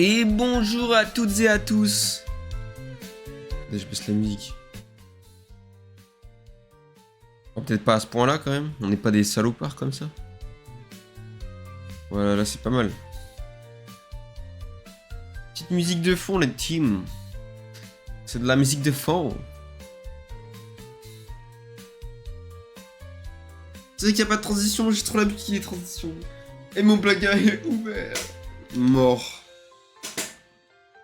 Et bonjour à toutes et à tous. Je baisse la musique. Oh, peut-être pas à ce point-là quand même. On n'est pas des salopards comme ça. Voilà, là c'est pas mal. Petite musique de fond, les teams. C'est de la musique de fond. C'est vrai qu'il n'y a pas de transition, j'ai trop l'habitude des transitions. Et mon placard est ouvert. Mort.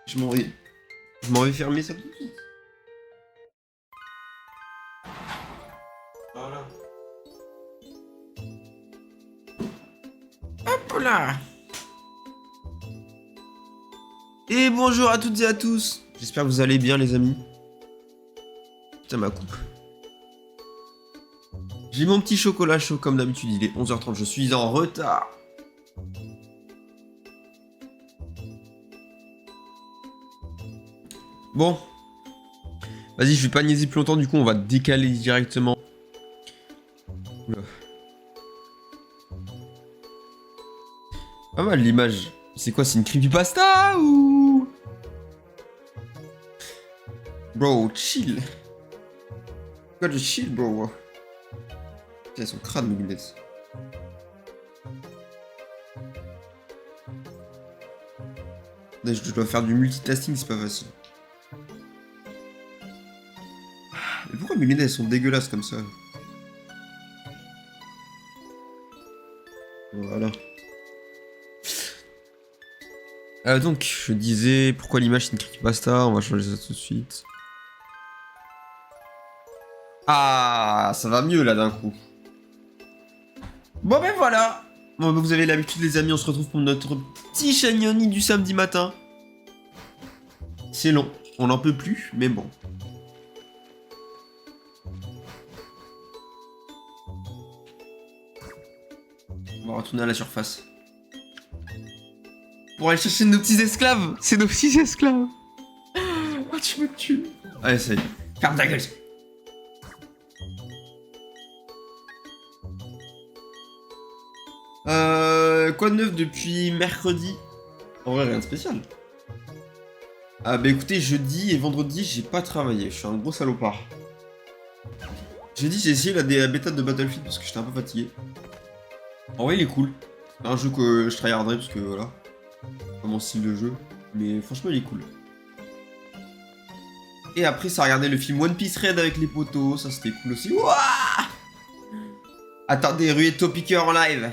Je m'en vais fermer ça tout de suite. Voilà. Hop là. Et bonjour à toutes et à tous. J'espère que vous allez bien les amis. Putain ma coupe. J'ai mon petit chocolat chaud comme d'habitude, il est 11h30, je suis en retard. Bon. Vas-y, je vais pas niaiser plus longtemps, du coup on va décaler directement. Oula. Pas mal l'image. C'est quoi, c'est une creepypasta ou... Bro, chill. Pourquoi je chill, bro? Putain, son crâne, mes lunettes. Je dois faire du multitasking, c'est pas facile. Mais pourquoi mes lunettes sont dégueulasses comme ça? Voilà. Donc, je disais, pourquoi l'image c'est une creepypasta? On va changer ça tout de suite. Ah, ça va mieux là d'un coup. Bon ben voilà. Bon, vous avez l'habitude les amis, on se retrouve pour notre petit chagnoni du samedi matin. C'est long, on n'en peut plus, mais bon. On va retourner à la surface. Pour aller chercher nos petits esclaves. C'est nos petits esclaves. Oh, tu me tues. Allez, ça y est. Ferme ta gueule. Quoi de neuf depuis mercredi? En vrai, rien de spécial. Ah bah écoutez, jeudi et vendredi, j'ai pas travaillé. Je suis un gros salopard. Jeudi, j'ai essayé la bêta de Battlefield parce que j'étais un peu fatigué. En vrai, il est cool. C'est un jeu que je tryharderai parce que voilà. Pas mon style de jeu. Mais franchement, il est cool. Et après, ça regardait le film One Piece Red avec les potos. Ça, c'était cool aussi. Ouah! Attendez, Rué Topiqueur en live.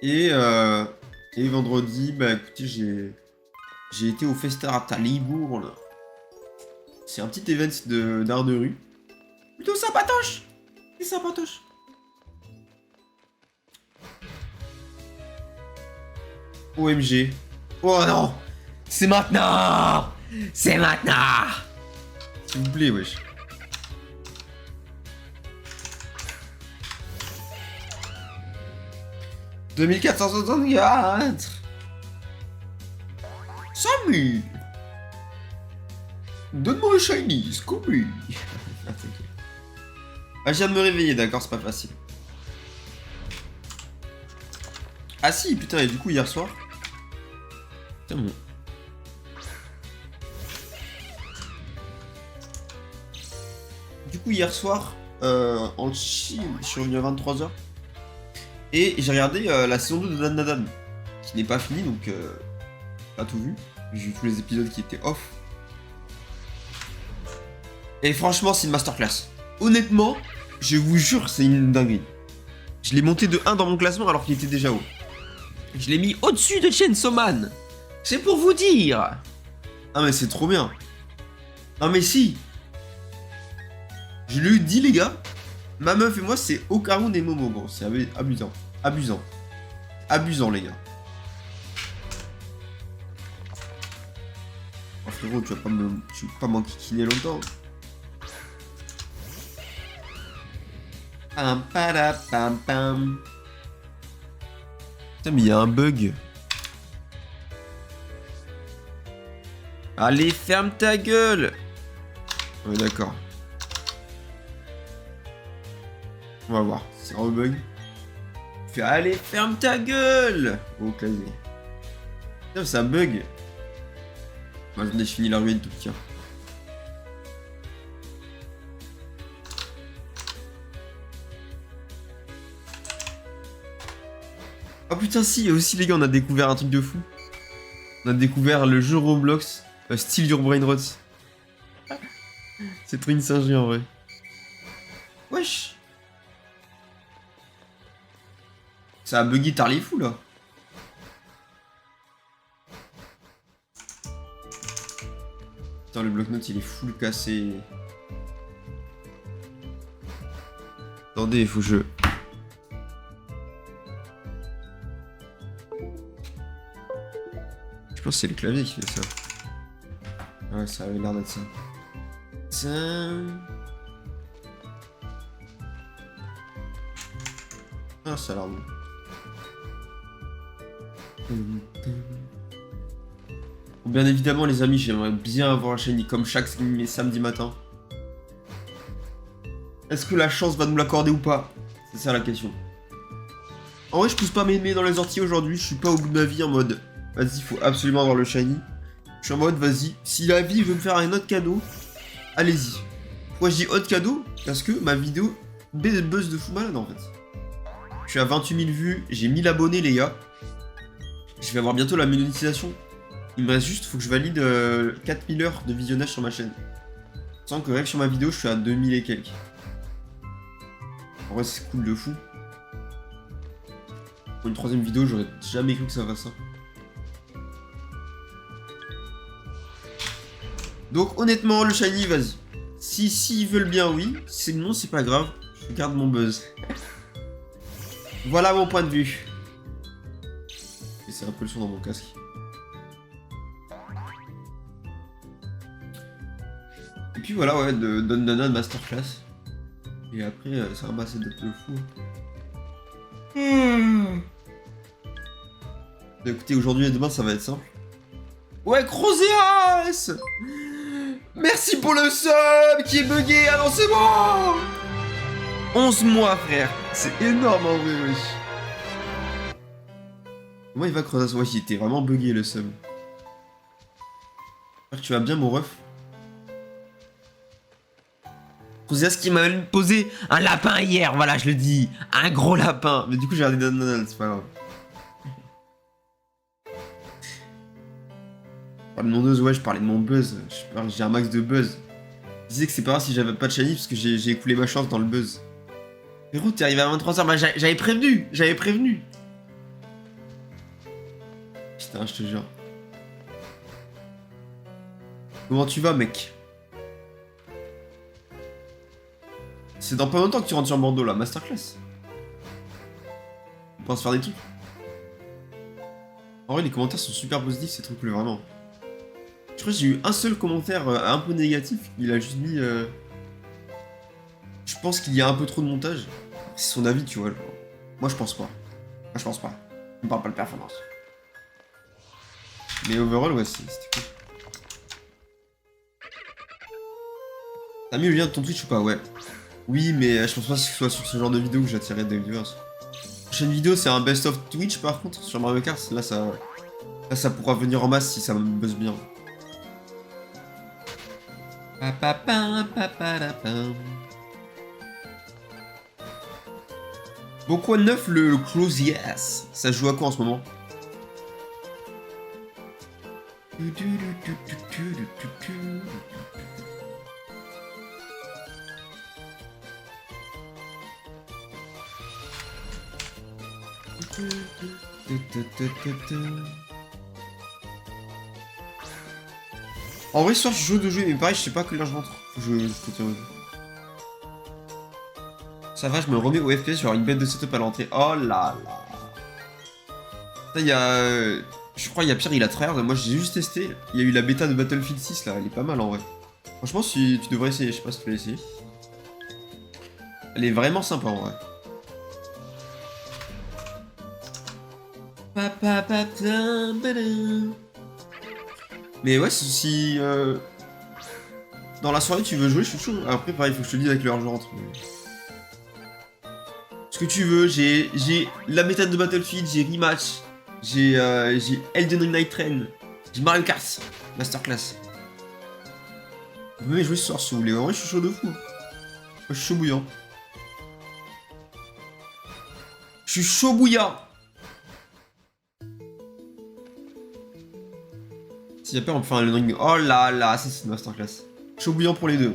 Et vendredi, bah écoutez, j'ai été au Festa à Talibourg, là. C'est un petit event d'art de rue. Plutôt sympatoche. C'est sympatoche. OMG. Oh non. C'est maintenant. C'est maintenant. S'il vous plaît, wesh. « 2464 » 100 000. Donne-moi un shiny, Scooby. Ah, je viens de me réveiller, d'accord, c'est pas facile. Ah si, putain, et du coup, hier soir... Putain, bon. Du coup, hier soir, en chill, je suis revenu à 23h. Et j'ai regardé la saison 2 de Dan Dan Dan, qui n'est pas finie, donc pas tout vu. J'ai vu tous les épisodes qui étaient off. Et franchement, c'est une masterclass. Honnêtement, je vous jure, c'est une dinguerie. Je l'ai monté de 1 dans mon classement alors qu'il était déjà haut. Je l'ai mis au-dessus de Chainsaw Man. C'est pour vous dire. Ah mais c'est trop bien. Non mais si. Je lui ai dit les gars. Ma meuf et moi, c'est Okarun et Momo, gros. C'est amusant. Abusant. Abusant, les gars. Oh, frérot, tu vas pas m'enquiquiner longtemps. Pam, pada, pam, pam. Putain, mais il y a un bug. Allez, ferme ta gueule. Ouais, d'accord. On va voir. C'est un bug. Fais allez, ferme ta gueule au clavier. Putain, ça bug. Moi, je finis la ruine tout cas. Oh putain, si, aussi les gars, on a découvert un truc de fou. On a découvert le jeu Roblox, Steal Your Brain Rot. C'est trop une singerie en vrai. Wesh. Ça a buggy tard les fous là. Putain, le bloc-notes il est full cassé. Attendez, il faut que je... Je pense que c'est le clavier qui fait ça. Ouais, ça avait l'air d'être ça. Ah, ça a l'air bon. Bien évidemment, les amis, j'aimerais bien avoir la chaîne comme chaque samedi matin. Est-ce que la chance va nous l'accorder ou pas? C'est ça la question. En vrai, je pousse pas mes mains dans les orties aujourd'hui. Je suis pas au bout de ma vie en mode vas-y, il faut absolument avoir le shiny. Je suis en mode vas-y, si la vie veut me faire un autre cadeau, allez-y. Pourquoi je dis autre cadeau? Parce que ma vidéo buzz de fou malade en fait. Je suis à 28 000 vues, j'ai 1000 abonnés les gars. Je vais avoir bientôt la monétisation. Il me reste juste, faut que je valide 4000 heures de visionnage sur ma chaîne. Sans que rien que sur ma vidéo, je suis à 2000 et quelques. En vrai, c'est cool de fou. Pour une troisième vidéo, j'aurais jamais cru que ça fasse ça. Donc honnêtement, le shiny, vas-y. Si ils veulent bien, oui. Sinon, c'est pas grave. Je garde mon buzz. Voilà mon point de vue. Et c'est un peu le son dans mon casque. Et puis voilà, ouais, de Don Masterclass. Et après, ça va passer d'être le fou. Écoutez, aujourd'hui et demain, ça va être simple. Ouais, Croséas! Merci pour le sub qui est bugué, alors c'est bon! 11 mois, frère. C'est énorme en vrai, wesh. Comment il va, Croséas? Ouais, il était vraiment bugué le sub. J'espère que tu vas bien, mon ref. Croséas qui m'a même posé un lapin hier, voilà, je le dis. Un gros lapin. Mais du coup, j'ai regardé Donald, c'est pas grave. Je parlais de mon buzz, ouais, je parlais de mon buzz. J'ai un max de buzz. Je disais que c'est pas grave si j'avais pas de shiny parce que j'ai écoulé ma chance dans le buzz. Frérot, t'es arrivé à 23h, bah j'avais prévenu, Putain, je te jure. Comment tu vas, mec? C'est dans pas longtemps que tu rentres sur Bordeaux, là, masterclass. On pense faire des trucs. En vrai, les commentaires sont super positifs, c'est trop cool, vraiment. Je crois que j'ai eu un seul commentaire un peu négatif. Il a juste mis... Je pense qu'il y a un peu trop de montage. C'est son avis, tu vois. Genre. Moi, je pense pas. On parle pas de performance. Mais overall, ouais, c'était cool. T'as mis le lien de ton Twitch ou pas? Ouais. Oui, mais je pense pas que ce soit sur ce genre de vidéo que j'attirerais des viewers. La prochaine vidéo, c'est un best-of Twitch, par contre, sur Mario Kart. Là, ça pourra venir en masse si ça me buzz bien. Bon, quoi de neuf, le Croséas? Ça joue à quoi en ce moment? En vrai, ce soir, je joue de jouer, mais pareil, je sais pas que l'heure je rentre. Faut que je te tiens au jeu. Ça va, je me remets au FPS, genre une bête de setup à l'entrée. Oh là là. Ça, il y a... Je crois, il y a pire, il a tryhard. Moi, j'ai juste testé. Il y a eu la bêta de Battlefield 6, là. Elle est pas mal, en vrai. Franchement, tu devrais essayer. Je sais pas si tu vas essayer. Elle est vraiment sympa, en vrai. Mais ouais, si dans la soirée tu veux jouer, je suis chaud. Après, pareil, il faut que je te dise avec l'heure je rentre. Ce que tu veux, j'ai la méthode de Battlefield, j'ai rematch. J'ai Elden Ring Night Train. J'ai Mario Kart. Masterclass. Vous pouvez jouer ce soir si vous voulez. En vrai, je suis chaud de fou. Moi, je suis chaud bouillant. Je suis chaud bouillant. Si après on peut faire un Elden Ring. Oh là là, ça c'est une masterclass. Chaud bouillant pour les deux.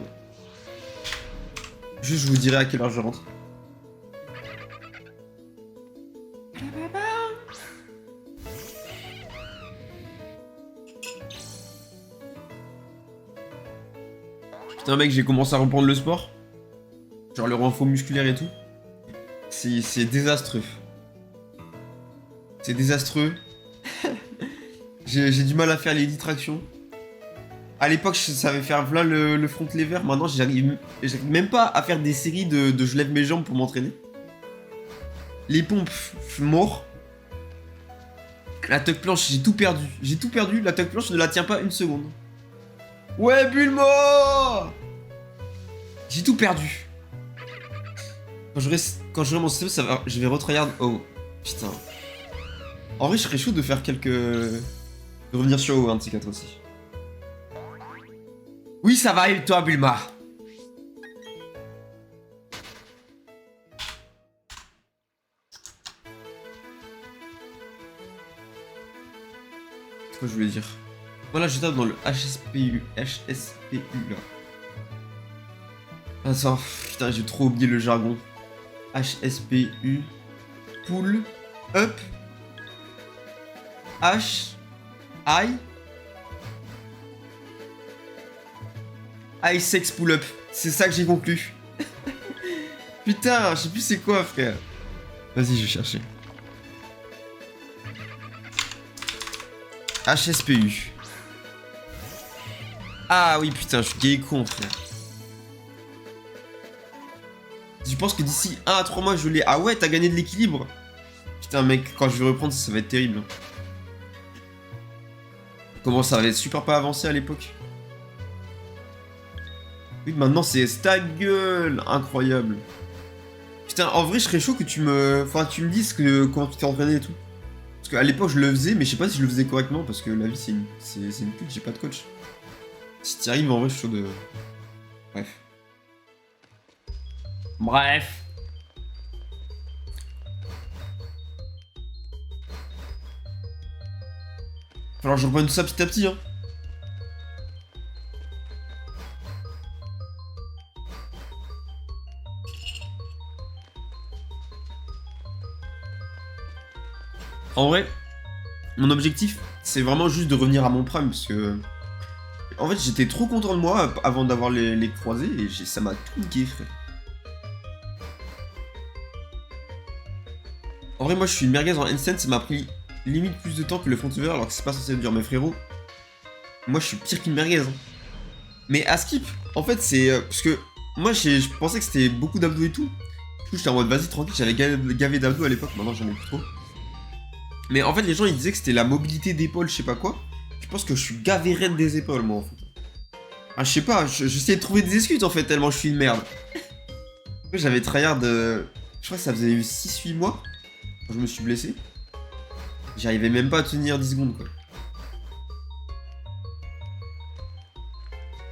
Juste, je vous dirai à quelle heure je rentre. Putain mec, j'ai commencé à reprendre le sport. Genre le renfort musculaire et tout. C'est désastreux. C'est désastreux. J'ai du mal à faire les 10 tractions. À l'époque, je savais faire voilà le front lever. Maintenant, j'arrive même pas à faire des séries de je lève mes jambes pour m'entraîner. Les pompes, je suis mort. La tuck planche, j'ai tout perdu. J'ai tout perdu. La tuck planche, je ne la tiens pas une seconde. Ouais, Bulma! J'ai tout perdu. Quand je mon système, ça va, je vais retryhard. Oh, putain. En vrai, je serais chaud de faire quelques... De revenir sur haut, un de ces quatre aussi. Oui, ça va, et toi, Bulma? C'est quoi je voulais dire? Voilà, je tape dans le HSPU. HSPU, là. Attends, putain, j'ai trop oublié le jargon. HSPU. Pull. Up. H. I. I sex pull up. C'est ça que j'ai conclu. Putain, je sais plus c'est quoi, frère. Vas-y, je vais chercher. HSPU. Ah oui, putain, je suis gay con, frère. Je pense que d'ici 1 à 3 mois, je l'ai. Ah ouais, t'as gagné de l'équilibre. Putain, mec, quand je vais reprendre, ça va être terrible. Comment ça va être super pas avancé à l'époque. Oui, maintenant, c'est ta gueule. Incroyable. Putain, en vrai, je serais chaud que tu me... Enfin, tu me dises comment tu t'es entraîné et tout. Parce qu'à l'époque, je le faisais, mais je sais pas si je le faisais correctement, parce que la vie, c'est une pute, j'ai pas de coach. Si t'y arrives, en vrai, je suis chaud de... Bref. Bref. Alors, je reprends tout ça petit à petit, hein. En vrai, mon objectif, c'est vraiment juste de revenir à mon prime, parce que... En fait, j'étais trop content de moi avant d'avoir les croisés, et ça m'a tout niqué, frère. En vrai, moi, je suis une merguez en handstand, ça m'a pris limite plus de temps que le front over, alors que c'est pas censé être dur, mais frérot. Moi, je suis pire qu'une merguez, hein. Mais à skip, en fait, c'est... parce que moi, je pensais que c'était beaucoup d'abdos et tout. Du coup, j'étais en mode, vas-y, tranquille, j'avais gavé d'abdos à l'époque, maintenant j'en ai plus trop. Mais en fait, les gens, ils disaient que c'était la mobilité d'épaule, je sais pas quoi. Je pense que je suis gavé raide des épaules, moi, en fait. Ah, je sais pas, j'essayais de trouver des excuses, en fait, tellement je suis une merde. J'avais tryhard, je crois que ça faisait 6-8 mois, quand je me suis blessé. J'arrivais même pas à tenir 10 secondes, quoi.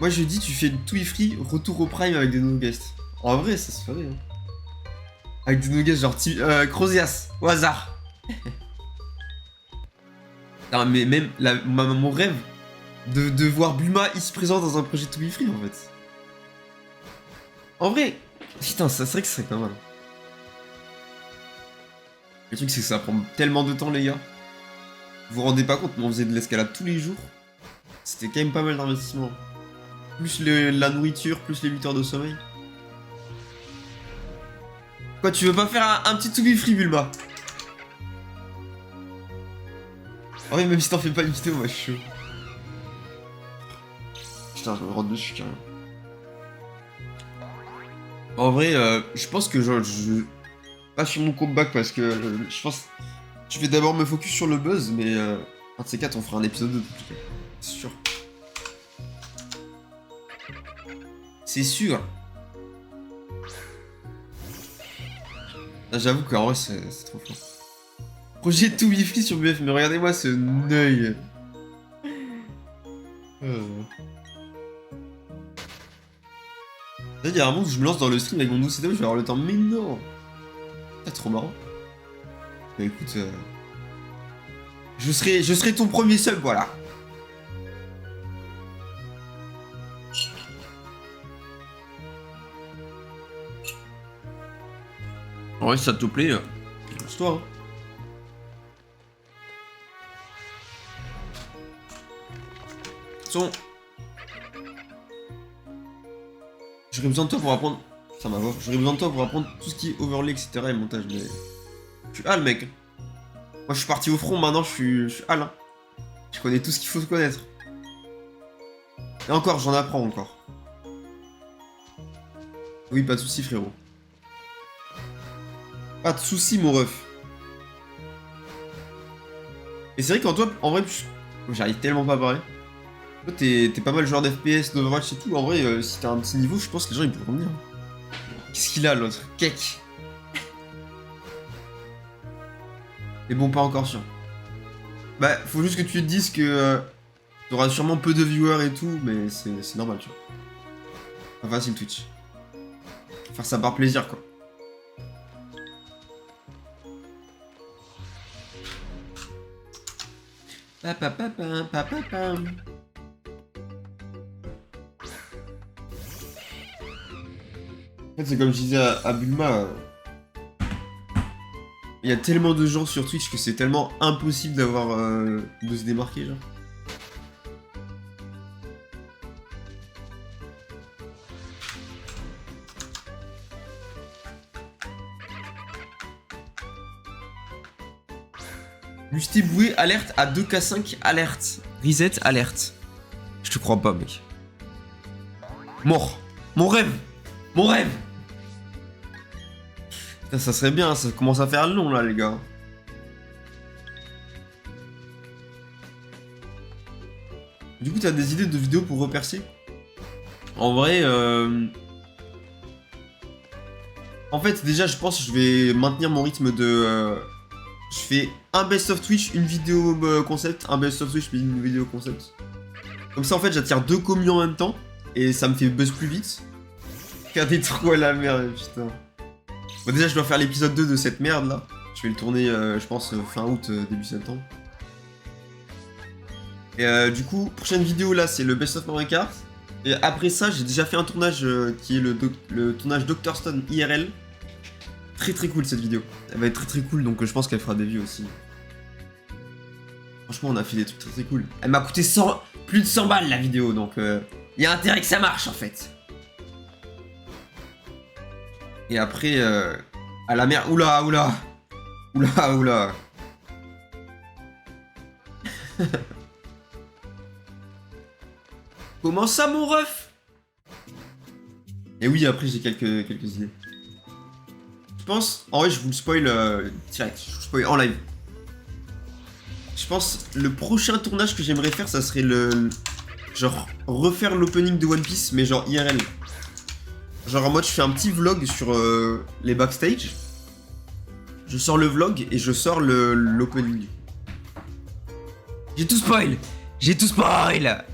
Moi, je dis, tu fais le Tui Free, retour au prime avec des no guests. En vrai, ça se ferait, hein. Avec des no guests, genre, Crozias, au hasard. Non, mais même mon rêve de voir Bulma ici présent dans un projet To Be Free, en fait. En vrai, putain, ça serait que ce serait pas mal. Le truc, c'est que ça prend tellement de temps, les gars. Vous vous rendez pas compte, mais on faisait de l'escalade tous les jours. C'était quand même pas mal d'investissement. Plus la nourriture, plus les 8 heures de sommeil. Quoi, tu veux pas faire un petit To Be Free, Bulma? Oh oui, même si t'en fais pas une vidéo, moi je suis chaud. Putain, je me rends dessus carrément. En vrai, je pense que je pas sur mon comeback parce que je pense je vais d'abord me focus sur le buzz, mais un de ces quatre, on fera un épisode 2 c'est sûr. C'est sûr. J'avoue qu'en vrai, c'est trop fort. Projet tout free sur BF, mais regardez-moi ce œil. Là, il y a un monde où je me lance dans le stream avec mon nouveau setup, je vais avoir le temps. Mais non! C'est trop marrant. Bah écoute, je serai ton premier sub, voilà. En vrai, si ça te plaît, lance-toi. Hein. Son. J'aurais besoin de toi pour apprendre. Ça m'a voir. J'aurais besoin de toi pour apprendre tout ce qui est overlay, etc. et montage. Mais. Je suis Hal, mec. Moi, je suis parti au front, maintenant, je suis Hal. Hein. Je connais tout ce qu'il faut connaître. Et encore, j'en apprends encore. Oui, pas de soucis, frérot. Pas de soucis, mon ref. Et c'est vrai qu'en toi, en vrai, j'arrive tellement pas à parler. Toi, t'es pas mal joueur d'FPS, d'Overwatch et tout. En vrai, si t'as un petit niveau, je pense que les gens ils pourront venir. Qu'est-ce qu'il a, l'autre? Cake. Mais bon, pas encore sûr. Bah, faut juste que tu te dises que t'auras sûrement peu de viewers et tout, mais c'est normal, tu vois. Pas facile, Twitch. Faire ça par plaisir, quoi. En fait, c'est comme je disais à Bulma, il y a tellement de gens sur Twitch que c'est tellement impossible d'avoir de se démarquer, genre. Lusté boué, alerte à 2K5, alerte. Reset, alerte. Je te crois pas, mec. Mort. Mon rêve. Mon rêve. Putain, ça serait bien, ça commence à faire long, là, les gars. Du coup, t'as des idées de vidéos pour repercer? En vrai, en fait, déjà, je pense que je vais maintenir mon rythme de... Je fais un best of Twitch, une vidéo concept, un best of Twitch, puis une vidéo concept. Comme ça, en fait, j'attire deux communes en même temps, et ça me fait buzz plus vite. Regardez trop à la merde, putain. Bon, déjà, je dois faire l'épisode 2 de cette merde, là. Je vais le tourner, je pense, fin août, début septembre. Et du coup, prochaine vidéo, là, c'est le best of Mario Kart. Et après ça, j'ai déjà fait un tournage qui est le tournage Dr. Stone IRL. Très très cool cette vidéo. Elle va être très très cool, donc je pense qu'elle fera des vues aussi. Franchement, on a fait des trucs très très cool. Elle m'a coûté plus de 100 balles la vidéo, donc il y a intérêt que ça marche en fait. Et après, à la mer... Oula, oula. Oula, oula. Comment ça, mon ref? Et oui, après, j'ai quelques idées. Je pense... En vrai, je vous le spoil direct. Je vous le spoil en live. Je pense le prochain tournage que j'aimerais faire, ça serait le... Genre, refaire l'opening de One Piece, mais genre IRL. Genre en mode, je fais un petit vlog sur les backstage. Je sors le vlog et je sors l'opening. J'ai tout spoil. J'ai tout spoil.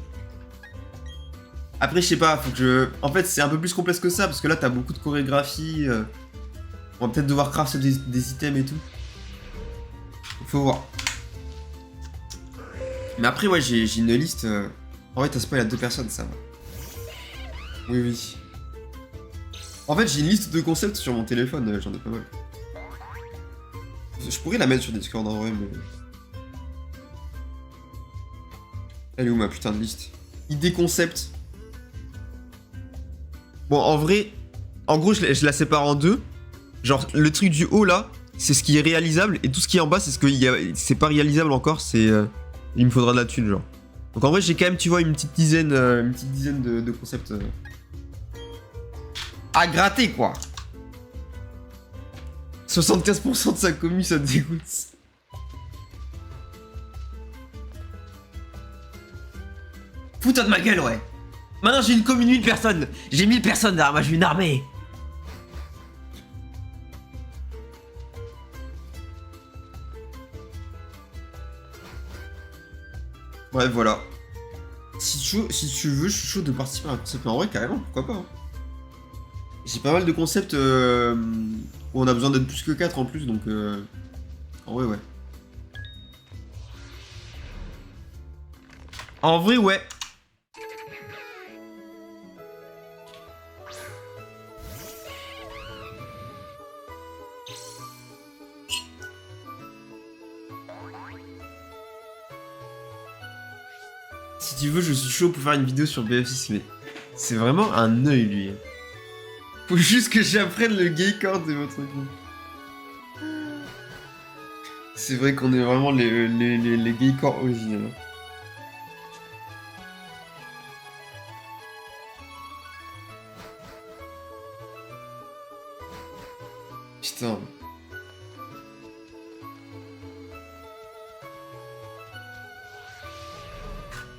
Après, je sais pas, faut que je... En fait, c'est un peu plus complexe que ça, parce que là, t'as beaucoup de chorégraphie. On va peut-être devoir crafter des items et tout. Faut voir. Mais après, ouais, j'ai une liste... En vrai, t'as spoil à 2 personnes, ça va. Oui, oui. En fait, j'ai une liste de concepts sur mon téléphone, j'en ai pas mal. Je pourrais la mettre sur Discord en vrai, mais... Elle est où ma putain de liste? Idée concept. Bon, en vrai, en gros, je la sépare en deux. Genre, le truc du haut, là, c'est ce qui est réalisable, et tout ce qui est en bas, c'est ce que c'est pas réalisable encore, c'est... il me faudra de la thune, genre. Donc en vrai, j'ai quand même, tu vois, une petite dizaine de concepts... à gratter, quoi. 75% de sa commu, ça te dégoûte. Fous-toi de ma gueule, ouais. Maintenant, j'ai une commune de 1000 personnes. J'ai 1000 personnes derrière moi, j'ai une armée. Bref, voilà. Si tu veux, je suis chaud de participer à un concept. En vrai, carrément, pourquoi pas. Hein. J'ai pas mal de concepts où on a besoin d'être plus que 4 en plus, donc en vrai, ouais. En vrai, ouais. Si tu veux, je suis chaud pour faire une vidéo sur BF6, mais c'est vraiment un œil, lui. Faut juste que j'apprenne le gay chord de votre groupe. C'est vrai qu'on est vraiment les gay chords originaux. Putain.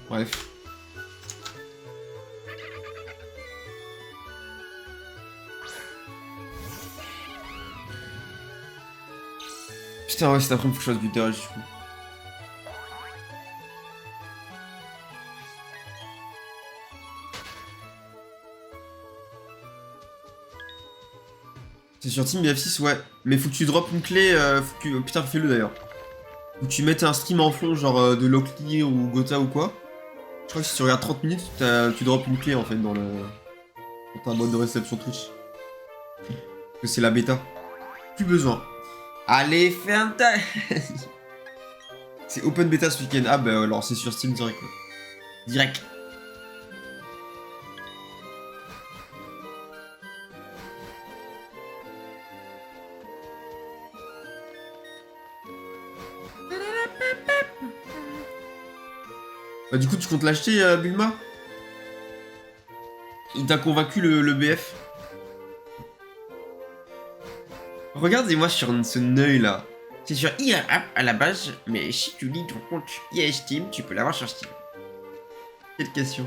Bref. Putain, ouais, cet après-midi, faut que je fasse du dodge, du coup. C'est sur Team BF6, ouais. Mais faut que tu droppes une clé, faut que... oh, putain, fais-le d'ailleurs. Faut que tu mettes un stream en fond, genre de Lockly ou Gotha ou quoi. Je crois que si tu regardes 30 minutes, tu droppes une clé en fait dans ta boîte de réception Twitch. Parce que c'est la bêta. Plus besoin. Allez, ferme ta... C'est open bêta ce week-end. Ah bah alors c'est sur Steam direct quoi. Direct. Bah du coup tu comptes l'acheter Bulma? Il t'a convaincu le BF? Regardez-moi sur ce œil là. C'est sur IA App à la base, mais si tu lis ton compte IA Steam, tu peux l'avoir sur Steam. Quelle question.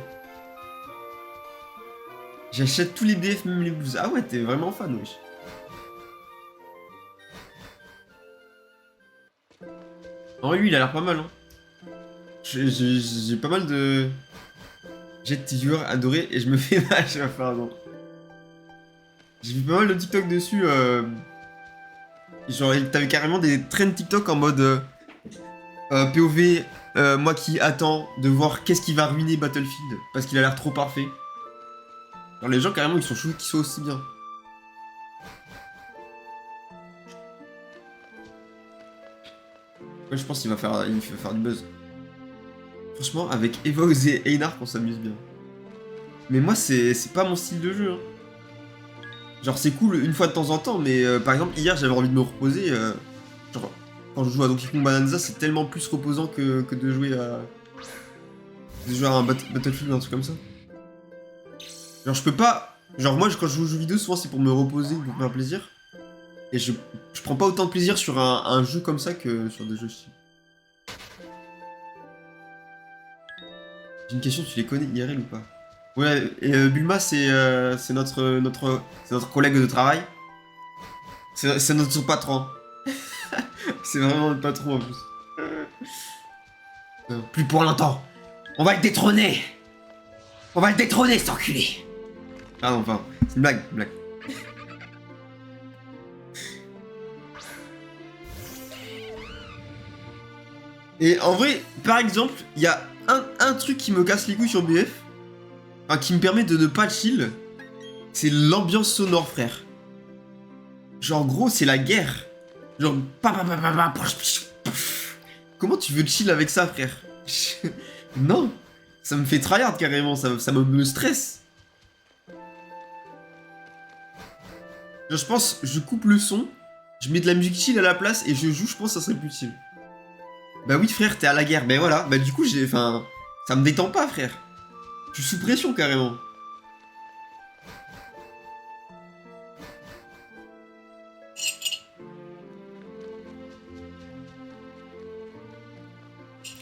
J'achète tous les BF, même les blues. Ah ouais, t'es vraiment fan, wesh. En vrai, lui, il a l'air pas mal, hein. J'ai pas mal de... Jet viewers adorés et je me fais mal, je vais faire non. J'ai vu pas mal de TikTok dessus. Genre, t'avais carrément des trends TikTok en mode POV, moi qui attends de voir qu'est-ce qui va ruiner Battlefield parce qu'il a l'air trop parfait. Genre, les gens carrément ils sont chauds qu'ils soient aussi bien. Ouais, je pense qu'il va faire du buzz. Franchement, avec Evox et Einar, on s'amuse bien. Mais moi, c'est pas mon style de jeu. Hein. Genre, c'est cool une fois de temps en temps, mais par exemple, hier, j'avais envie de me reposer. Genre, quand je joue à Donkey Kong Bonanza, c'est tellement plus reposant que de jouer à. De jouer à un Battlefield ou un truc comme ça. Genre, je peux pas. Genre, moi, quand je joue aux jeux vidéo, souvent, c'est pour me reposer, pour me faire plaisir. Et je prends pas autant de plaisir sur un jeu comme ça que sur des jeux style. J'ai une question, tu les connais IRL ou pas? Ouais, et Bulma, c'est notre collègue de travail. C'est notre patron. C'est vraiment notre patron en plus. Plus pour longtemps. On va le détrôner. On va le détrôner, cet enculé. Ah non, enfin, c'est une blague, une blague. Et en vrai, par exemple, il y a un truc qui me casse les couilles sur BF, enfin, qui me permet de ne pas chill, c'est l'ambiance sonore, frère. Genre, gros, c'est la guerre. Genre, comment tu veux chill avec ça, frère? Non, ça me fait tryhard carrément, ça me stresse. Genre, je pense, je coupe le son, je mets de la musique chill à la place et je joue, je pense que ça serait plus chill. Bah oui, frère, t'es à la guerre, ben voilà, bah du coup, enfin, ça me détend pas, frère. Je suis sous pression carrément.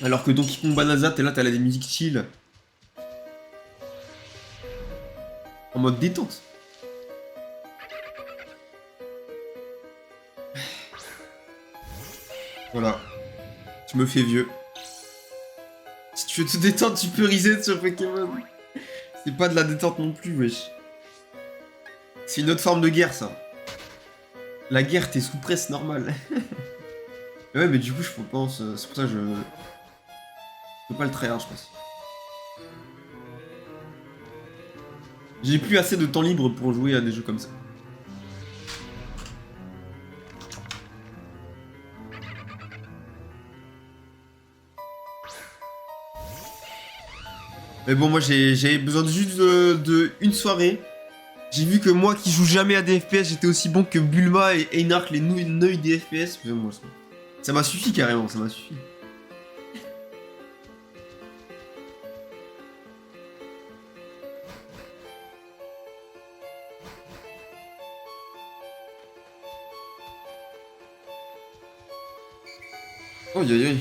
Alors que Donkey Kong Bananza, t'es là, t'as des musiques chill. En mode détente. Voilà. Tu me fais vieux. Si Tu veux te détendre, tu peux reset sur Pokémon. C'est pas de la détente non plus, wesh. C'est une autre forme de guerre, ça. La guerre, t'es sous presse normale. Ouais, mais du coup, je pense... c'est pour ça que je... peux pas le tryhard, je pense. J'ai plus assez de temps libre pour jouer à des jeux comme ça. Mais bon, moi, j'avais besoin juste de une soirée. J'ai vu que moi, qui joue jamais à des FPS, j'étais aussi bon que Bulma et Einarch, les neuils des FPS. Moi, ça m'a suffi, carrément, ça m'a suffi. Aïe aïe aïe.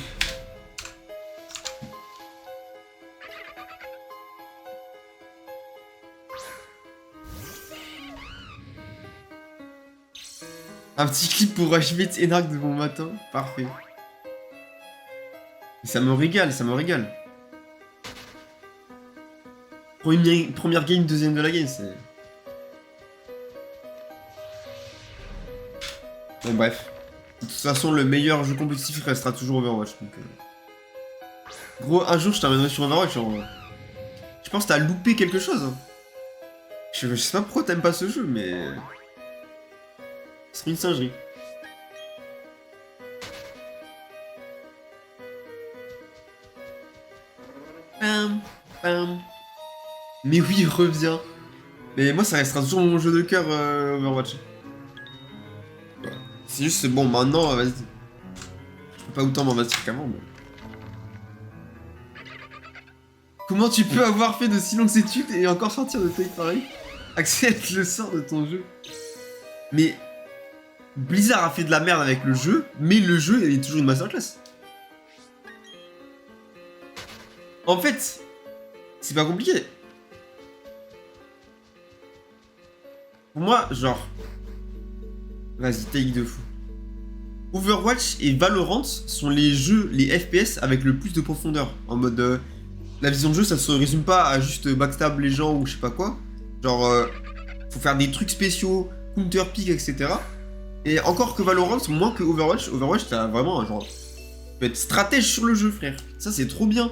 Un petit clip pour Schmitt et Einarch de bon matin. Parfait. Et ça me régale, ça me régale. Première game, deuxième de la game, c'est... Bon, bref. De toute façon, le meilleur jeu compétitif restera toujours Overwatch. Donc, Gros, un jour, je t'amènerai sur Overwatch. Je pense que t'as loupé quelque chose. Hein. Je sais pas pourquoi t'aimes pas ce jeu, mais... C'est une singerie. Pam, pam. Mais oui, reviens. Mais moi, ça restera toujours mon jeu de cœur, Overwatch. C'est juste, bon, maintenant, vas-y. Je peux pas autant m'investir qu'avant, mais... Comment tu peux avoir fait de si longues études et encore sortir de taille pareil? Accepte le sort de ton jeu. Mais... Blizzard a fait de la merde avec le jeu, mais le jeu est toujours une masterclass. En fait, c'est pas compliqué. Pour moi, genre... Vas-y, take de fou. Overwatch et Valorant sont les jeux, les FPS avec le plus de profondeur. En mode... la vision de jeu, ça se résume pas à juste backstab les gens ou je sais pas quoi. Genre, faut faire des trucs spéciaux, counter pick, etc. Et encore que Valorant, moins que Overwatch. Overwatch, t'as vraiment un genre... Tu peux être stratège sur le jeu, frère. Ça, c'est trop bien.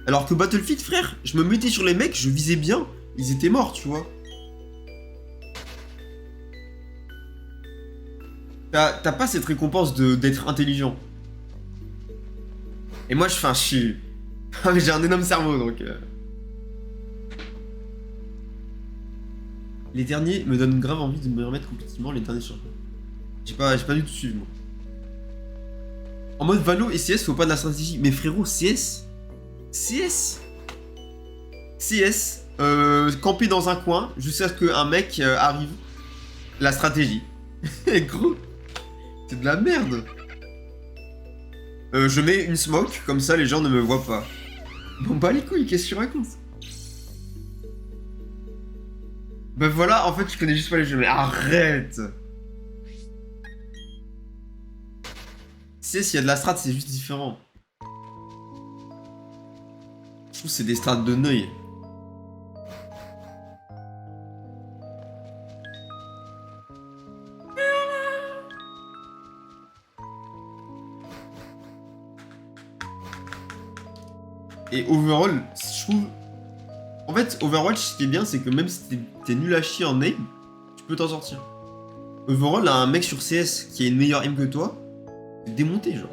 Alors que Battlefield, frère, je me mettais sur les mecs, je visais bien. Ils étaient morts, tu vois. T'as pas cette récompense d'être intelligent. Et moi, je suis... J'ai un énorme cerveau, donc... Les derniers me donnent grave envie de me remettre complètement les derniers changements. J'ai pas du tout suivi, moi. En mode Valo et CS, faut pas de la stratégie. Mais frérot, CS... camper dans un coin jusqu'à ce qu'un mec arrive. La stratégie. Gros, c'est de la merde. Je mets une smoke, comme ça les gens ne me voient pas. Bon bah les couilles, qu'est-ce que tu racontes? Bah voilà, en fait je connais juste pas les jeux, mais arrête! S'il y a de la strat, c'est juste différent. Je trouve que c'est des strats de neuil. Et overall, je trouve... En fait, Overwatch, ce qui est bien, c'est que même si t'es nul à chier en aim, tu peux t'en sortir. Overall, là, un mec sur CS qui a une meilleure aim que toi, t'es démonté, genre.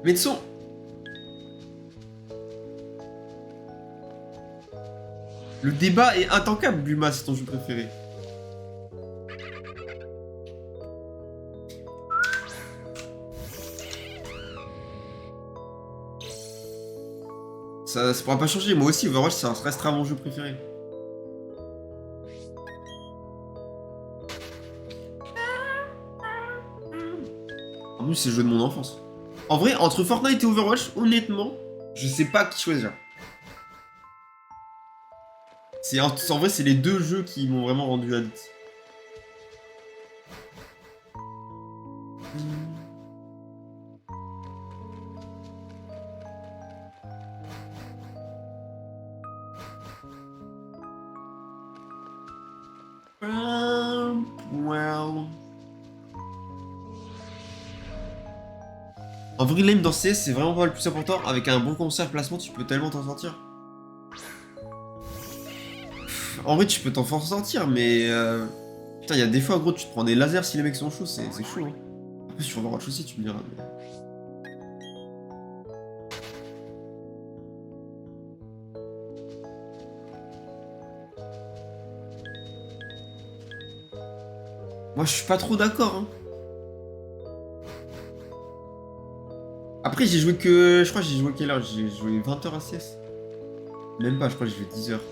Mais de son... Le débat est intankable, Bulma, c'est ton jeu préféré. Ça pourra pas changer, moi aussi Overwatch ça restera mon jeu préféré. En plus c'est le jeu de mon enfance. En vrai, entre Fortnite et Overwatch, honnêtement, je sais pas qui choisir. En vrai c'est les deux jeux qui m'ont vraiment rendu addict. Well. En vrai, l'aim dans CS, c'est vraiment pas le plus important. Avec un bon concert placement, tu peux tellement t'en sortir. En vrai, tu peux t'en sortir, mais... Putain, il y a des fois, gros, tu te prends des lasers si les mecs sont chauds, c'est chaud. Hein. Après, sur Overwatch aussi, tu me diras. Mais... Moi, je suis pas trop d'accord. Hein. Après, j'ai joué que... Je crois que j'ai joué quelle heure? J'ai joué 20 heures à CS. Même pas, je crois que j'ai joué 10 heures.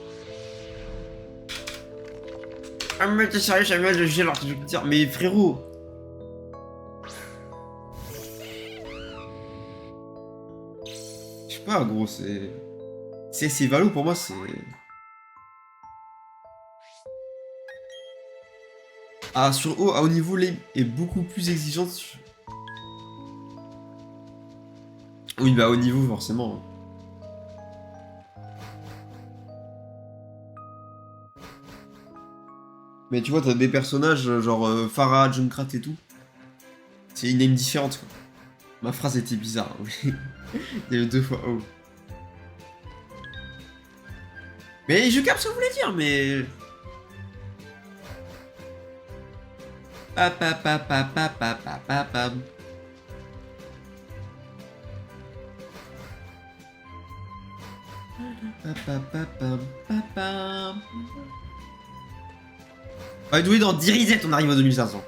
Ah mais t'es sérieux, j'avais mal de juger alors que je vais te dire. Mais frérot... Je sais pas, gros, c'est... C'est Valo, pour moi, c'est... Ah, sur haut, à haut niveau, l'aim est beaucoup plus exigeante. Oui, bah, haut niveau, forcément. Mais tu vois, t'as des personnages, genre Pharah, Junkrat et tout. C'est une aim différente, quoi. Ma phrase était bizarre, hein, oui. Il y avait 2 fois haut. Mais je capte ce que vous voulez dire, mais... Ah, doué dans 10 resets, on arrive à 2500.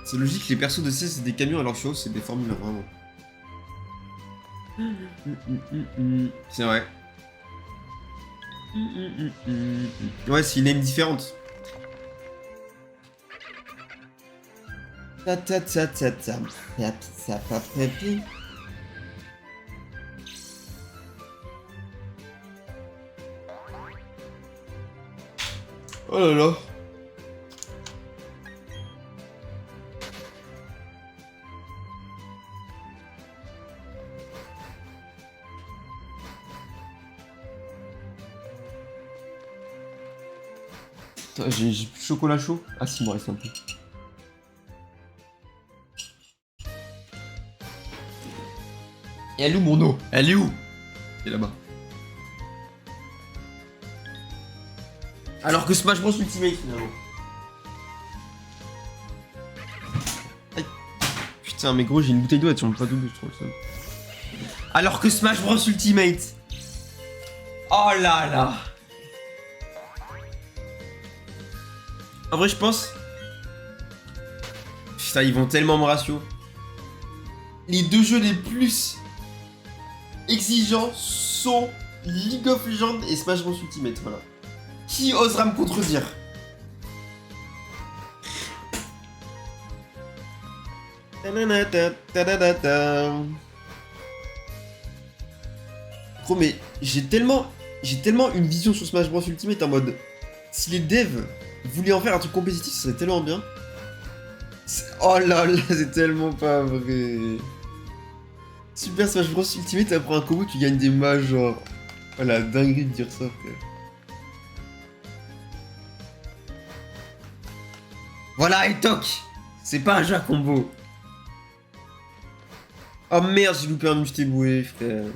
C'est logique, les persos de CS c'est des camions alors que sur c'est des formules vraiment. C'est vrai. Ouais, c'est une aim différente. Oh là là. J'ai plus de chocolat chaud. Ah si, il me reste un peu. Et elle est où mon eau? Elle est où? Elle est là-bas. Alors que Smash Bros Ultimate finalement. Aïe. Putain mais gros j'ai une bouteille d'eau et tu m'as pas double je trouve ça. Alors que Smash Bros Ultimate. Oh là là. En vrai je pense. Putain ils vont tellement me ratio. Les deux jeux les plus exigeants sont League of Legends et Smash Bros Ultimate, voilà. Qui osera me contredire? Gros mais j'ai tellement une vision sur Smash Bros Ultimate en mode si les devs voulaient en faire un truc compétitif, ça serait tellement bien. Oh là là, c'est tellement pas vrai. Super Smash Bros Ultimate, après un combo, tu gagnes des mages, genre. Oh la dinguerie de dire ça, frère. Voilà, et toc. C'est pas un jeu à combo. Oh merde, j'ai loupé un Mustéboué, frère.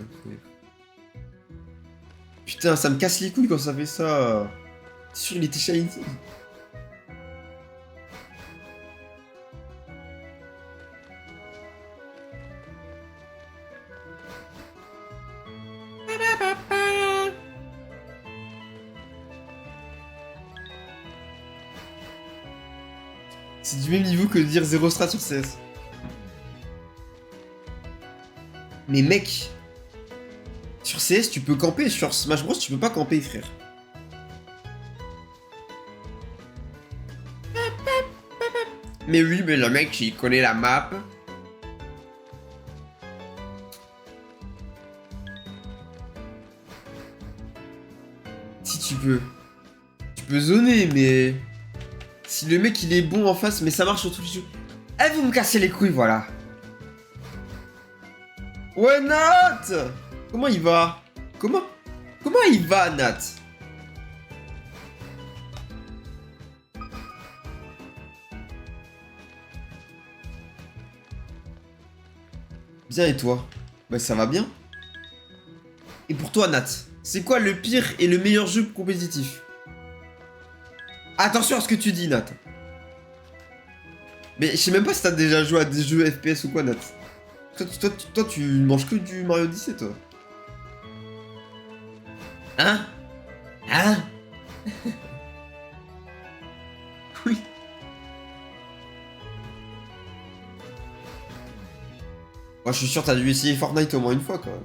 Putain, ça me casse les couilles quand ça fait ça. C'est sûr, il était shiny. C'est du même niveau que de dire 0 strat sur CS. Mais mec, sur CS tu peux camper, sur Smash Bros tu peux pas camper frère. Mais oui, mais le mec il connaît la map. Si tu peux peux zoner, mais... Si le mec, il est bon en face, mais ça marche sur tous les jeux. Eh, vous me cassez les couilles, voilà. Ouais, Nat! Comment il va? Comment il va, Nat? Bien, et toi? Bah, ça va bien. Et pour toi, Nat, c'est quoi le pire et le meilleur jeu compétitif? Attention à ce que tu dis, Nat. Mais je sais même pas si t'as déjà joué à des jeux FPS ou quoi, Nat. Toi, tu manges que du Mario Odyssey, toi. Hein? Hein? Oui. Moi, je suis sûr que t'as dû essayer Fortnite au moins une fois, quand même.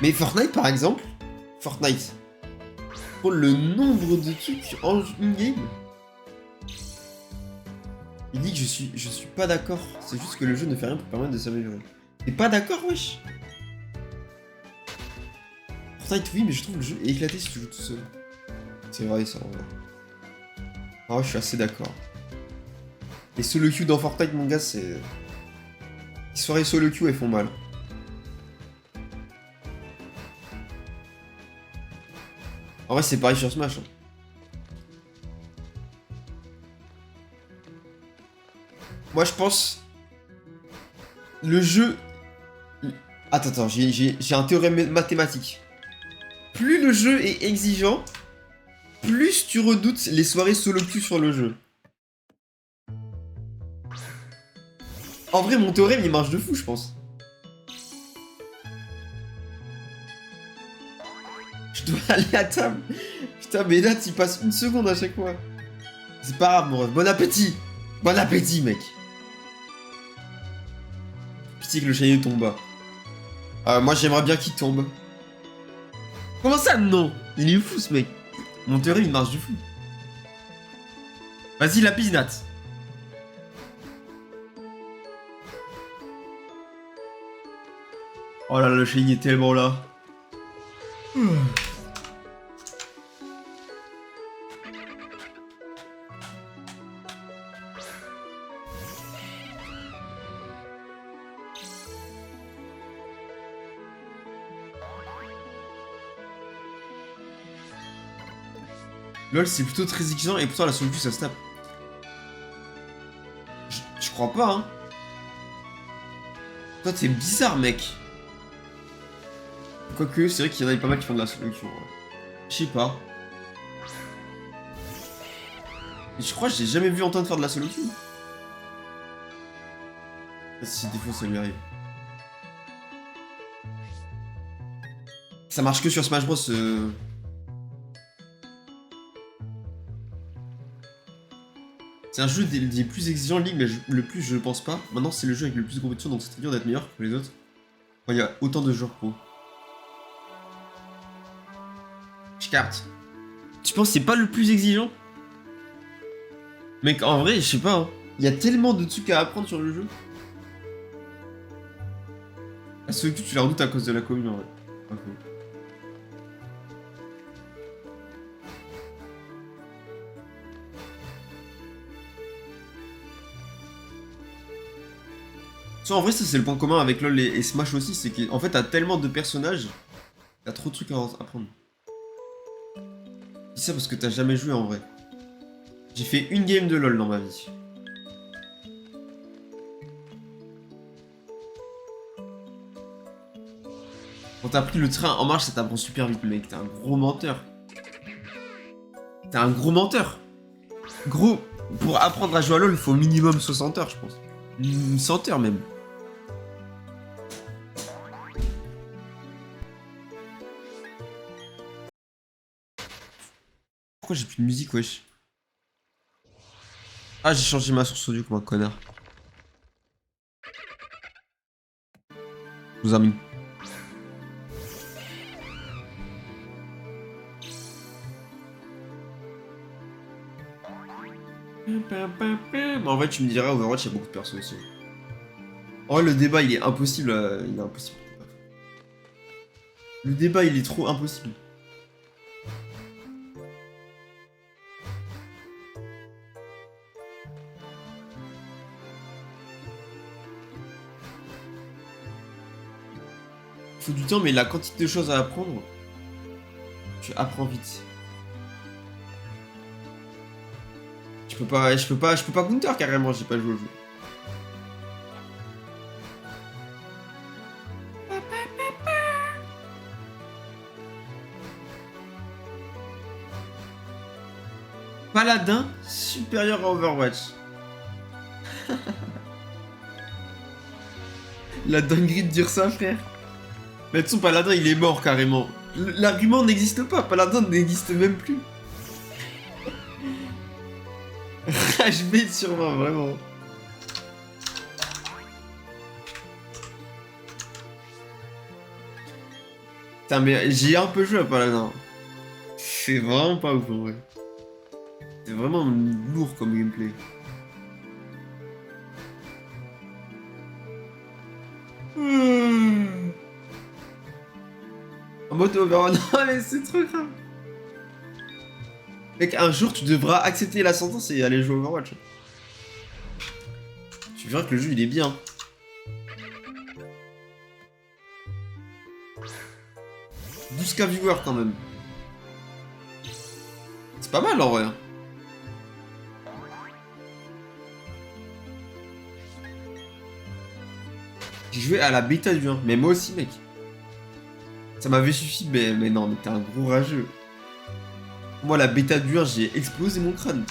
Mais Fortnite, par exemple, Fortnite, pour le nombre de trucs en in-game, il dit que je suis pas d'accord. C'est juste que le jeu ne fait rien pour permettre de s'améliorer. T'es pas d'accord, wesh? Fortnite, oui, mais je trouve le jeu éclaté si tu joues tout seul. C'est vrai, ça, en vrai. Ah ouais, je suis assez d'accord. Les solo queue dans Fortnite, mon gars, c'est... Les soirées solo queue, elles font mal. En vrai, c'est pareil sur Smash. Hein. Moi, je pense... Le jeu... Attends, j'ai un théorème mathématique. Plus le jeu est exigeant, plus tu redoutes les soirées solo queue sur le jeu. En vrai, mon théorème, il marche de fou, je pense. Je dois aller à table. Putain, mais là, tu passes une seconde à chaque fois. C'est pas grave, mon ref. Bon appétit. Bon appétit, mec. Pitié que le chien tombe bas. Moi, j'aimerais bien qu'il tombe. Comment ça, non? Il est fou, ce mec. Mon théorème, il marche de fou. Vas-y, la piznate. Oh là là, le chien est tellement là. LOL, c'est plutôt très exigeant et pourtant la solo queue, ça se tape. Je crois pas, hein. Toi, t'es bizarre, mec. Quoique, c'est vrai qu'il y en a pas mal qui font de la solo queue. Je sais pas. Je crois que j'ai jamais vu Antoine faire de la solo queue. Si, des fois, ça lui arrive. Ça marche que sur Smash Bros. C'est un jeu des plus exigeants de ligue, mais le plus je pense pas. Maintenant, c'est le jeu avec le plus de compétition, donc c'est très dur d'être meilleur que les autres. Quand il y a autant de joueurs pro. Je capte. Tu penses que c'est pas le plus exigeant? Mec, en vrai, je sais pas. Hein. Il y a tellement de trucs à apprendre sur le jeu. À ceux que tu la redoutes à cause de la commune, en vrai. Pas faux. En vrai, ça c'est le point commun avec LoL et Smash aussi, c'est qu'en fait t'as tellement de personnages, t'as trop de trucs à apprendre. Je dis ça parce que t'as jamais joué en vrai. J'ai fait une game de LoL dans ma vie. Quand t'as pris le train en marche, ça t'apprend super vite, mec. T'es un gros menteur. T'es un gros menteur. Gros, pour apprendre à jouer à LoL, il faut au minimum 60 heures, je pense. 100 heures même. Pourquoi j'ai plus de musique, wesh? Ah, j'ai changé ma source audio comme un connard. Je vous ai mis. En vrai, tu me diras, Overwatch, il y a beaucoup de persos aussi. Oh, le débat, il est impossible. Il est impossible. Le débat, il est trop impossible. Il faut du temps, mais la quantité de choses à apprendre, tu apprends vite. Je peux pas counter carrément, j'ai pas joué au jeu. Paladin supérieur à Overwatch. La dinguerie de dire ça, frère. Mais de toute façon, Paladin, il est mort carrément. L'argument n'existe pas, Paladin n'existe même plus. Rage bait sur moi, vraiment. Putain, mais j'ai un peu joué à Paladin. C'est vraiment pas ouf en vrai. C'est vraiment lourd comme gameplay. En mode Overwatch, non mais c'est trop grave. Mec, un jour tu devras accepter la sentence et aller jouer à Overwatch. Tu verras que le jeu il est bien. « 12K viewers quand même. C'est pas mal en vrai. J'ai joué à la bêta du 1, mais moi aussi mec. Ça m'avait suffi, mais non, mais t'es un gros rageux. Moi la bêta du 1, j'ai explosé mon crâne.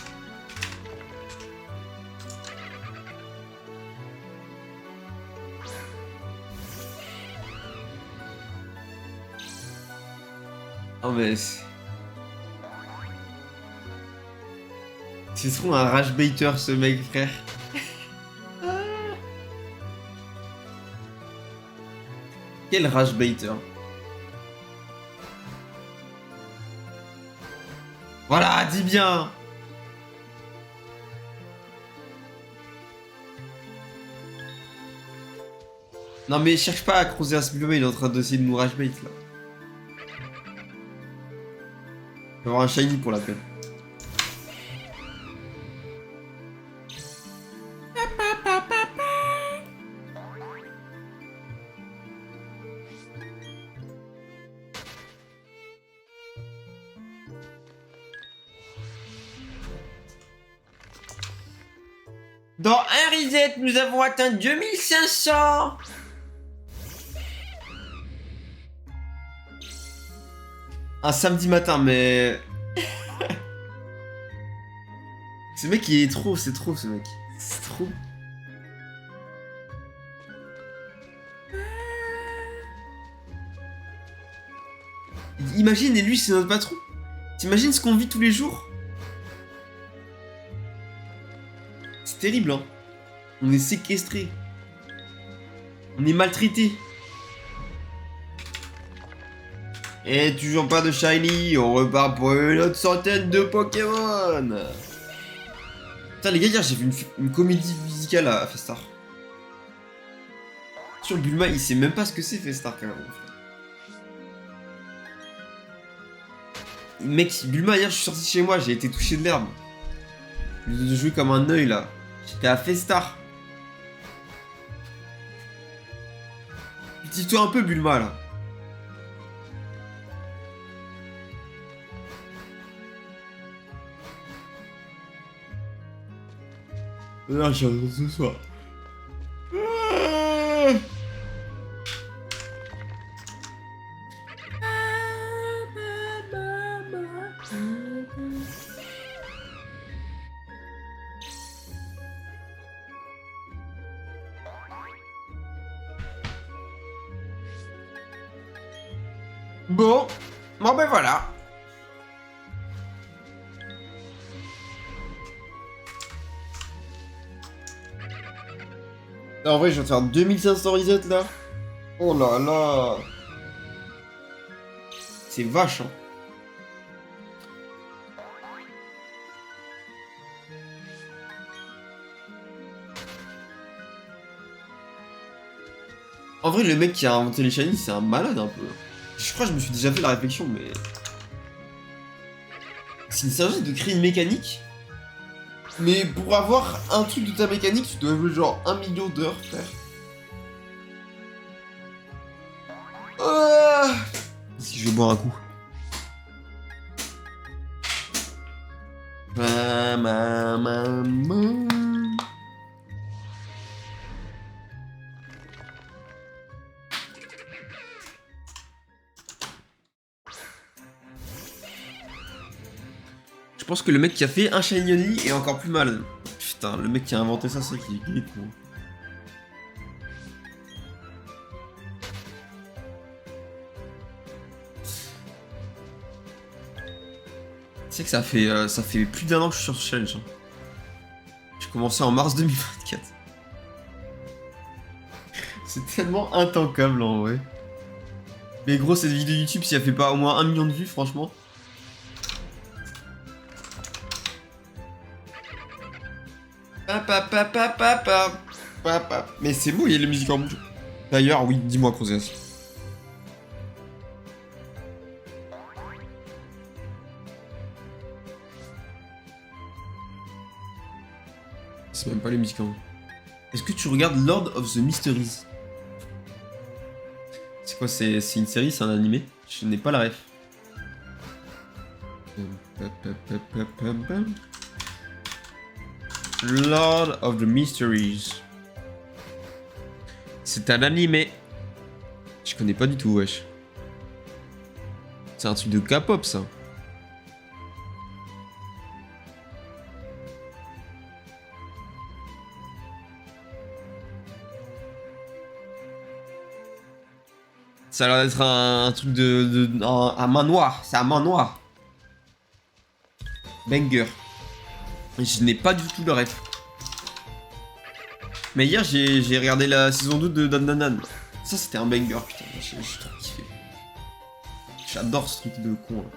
Oh mais... C'est trop un rage baiter ce mec, frère. Quel rage baiter. Voilà, dis bien. Non mais cherche pas à creuser un supplément, il est en train d'essayer de nous rage bait là. Je vais avoir un shiny pour la peine. Dans un reset, nous avons atteint 2500. Un samedi matin, mais... Ce mec, il est trop, c'est trop, ce mec. C'est trop. Imagine, et lui, c'est notre patron. T'imagines ce qu'on vit tous les jours? C'est terrible, hein. On est séquestrés. On est maltraités. Et toujours pas de shiny, on repart pour une autre centaine de Pokémon. Putain les gars, hier j'ai vu une comédie musicale à Festar. Sur Bulma, il sait même pas ce que c'est Festar quand même. Mec, Bulma, hier je suis sorti de chez moi, j'ai été touché de l'herbe. Au lieu de jouer comme un œil là. J'étais à Festar. Dis-toi un peu Bulma là. Là, j'ai raison ce soir. Bon, ben voilà. En vrai, je viens de faire 2500 reset là. Oh là là. C'est vache, hein. En vrai, le mec qui a inventé les shiny, c'est un malade un peu. Je crois que je me suis déjà fait la réflexion, mais... C'est une synergie de créer une mécanique. Mais pour avoir un truc de ta mécanique, tu dois jouer genre 1 million d'heures, frère. Si je vais boire un coup. Je pense que le mec qui a fait un Shiny Only est encore plus mal. Putain, le mec qui a inventé ça, c'est qu'il est con. Tu sais que ça fait plus d'1 an que je suis sur ce challenge. Hein. J'ai commencé en mars 2024. C'est tellement intankable en vrai. Mais gros, cette vidéo YouTube, si elle fait pas au moins 1 million de vues, franchement. Mais c'est beau, il y a les musiques en boucle. D'ailleurs, oui, dis-moi, Crozes. C'est même pas les musiques en boucle. Est-ce que tu regardes Lord of the Mysteries? C'est quoi? C'est une série, c'est un animé? Je n'ai pas la ref. Lord of the Mysteries. C'est un animé. Je connais pas du tout, wesh. C'est un truc de K-pop, ça. Ça a l'air d'être un truc un manoir. C'est un manoir. Banger. Je n'ai pas du tout le ref. Mais hier, j'ai regardé la saison 2 de Dan Dan Dan. Ça, c'était un banger, putain. J'ai trop kiffé. J'adore ce truc de con, là.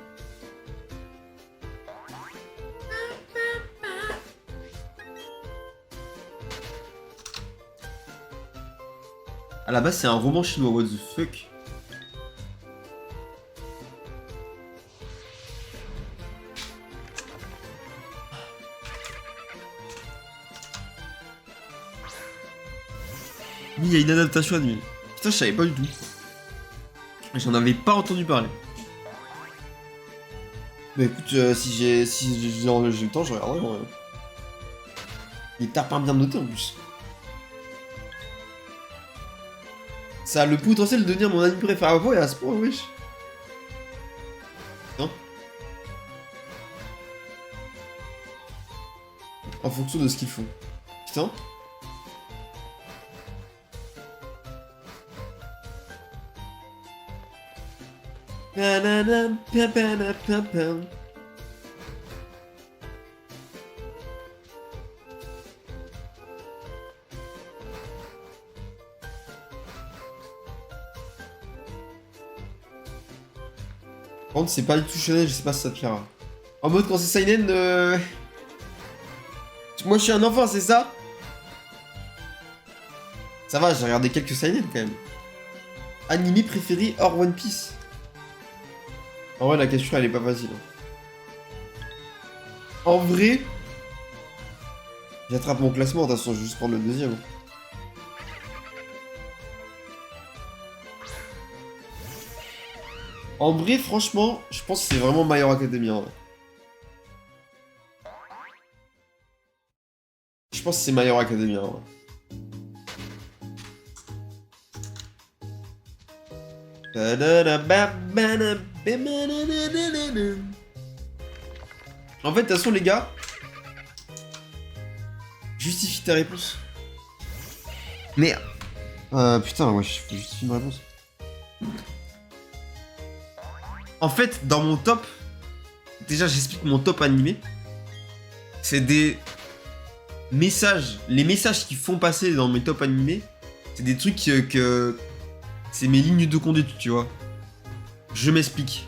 À la base, c'est un roman chinois, what the fuck. Oui, il y a une adaptation animée. Putain, je savais pas du tout. J'en avais pas entendu parler. Bah écoute, si j'ai le temps, je regarderai. Ouais. Il est tapin bien noté en plus. Ça a le potentiel de devenir mon anime préféré. Ah ouais, à ce point, wesh. Non. En fonction de ce qu'ils font. Putain. Par contre, c'est pas du tout shonen, je sais pas si ça te plaira. En mode, quand c'est seinen, moi, je suis un enfant, c'est ça? Ça va, j'ai regardé quelques seinen, quand même. Animé préféré hors One Piece? En vrai, la question, elle est pas facile. En vrai... J'attrape mon classement, de toute façon, je vais juste prendre le deuxième. En vrai, franchement, je pense que c'est vraiment My Hero Academia. Ouais. Je pense que c'est My Hero Academia. Ouais. En fait, de toute façon, les gars, justifie ta réponse. Merde. Putain, ouais, je justifie une réponse. En fait, dans mon top, déjà j'explique mon top animé. C'est des messages, les messages qui font passer dans mes top animés, c'est des trucs que c'est mes lignes de conduite, tu vois. Je m'explique.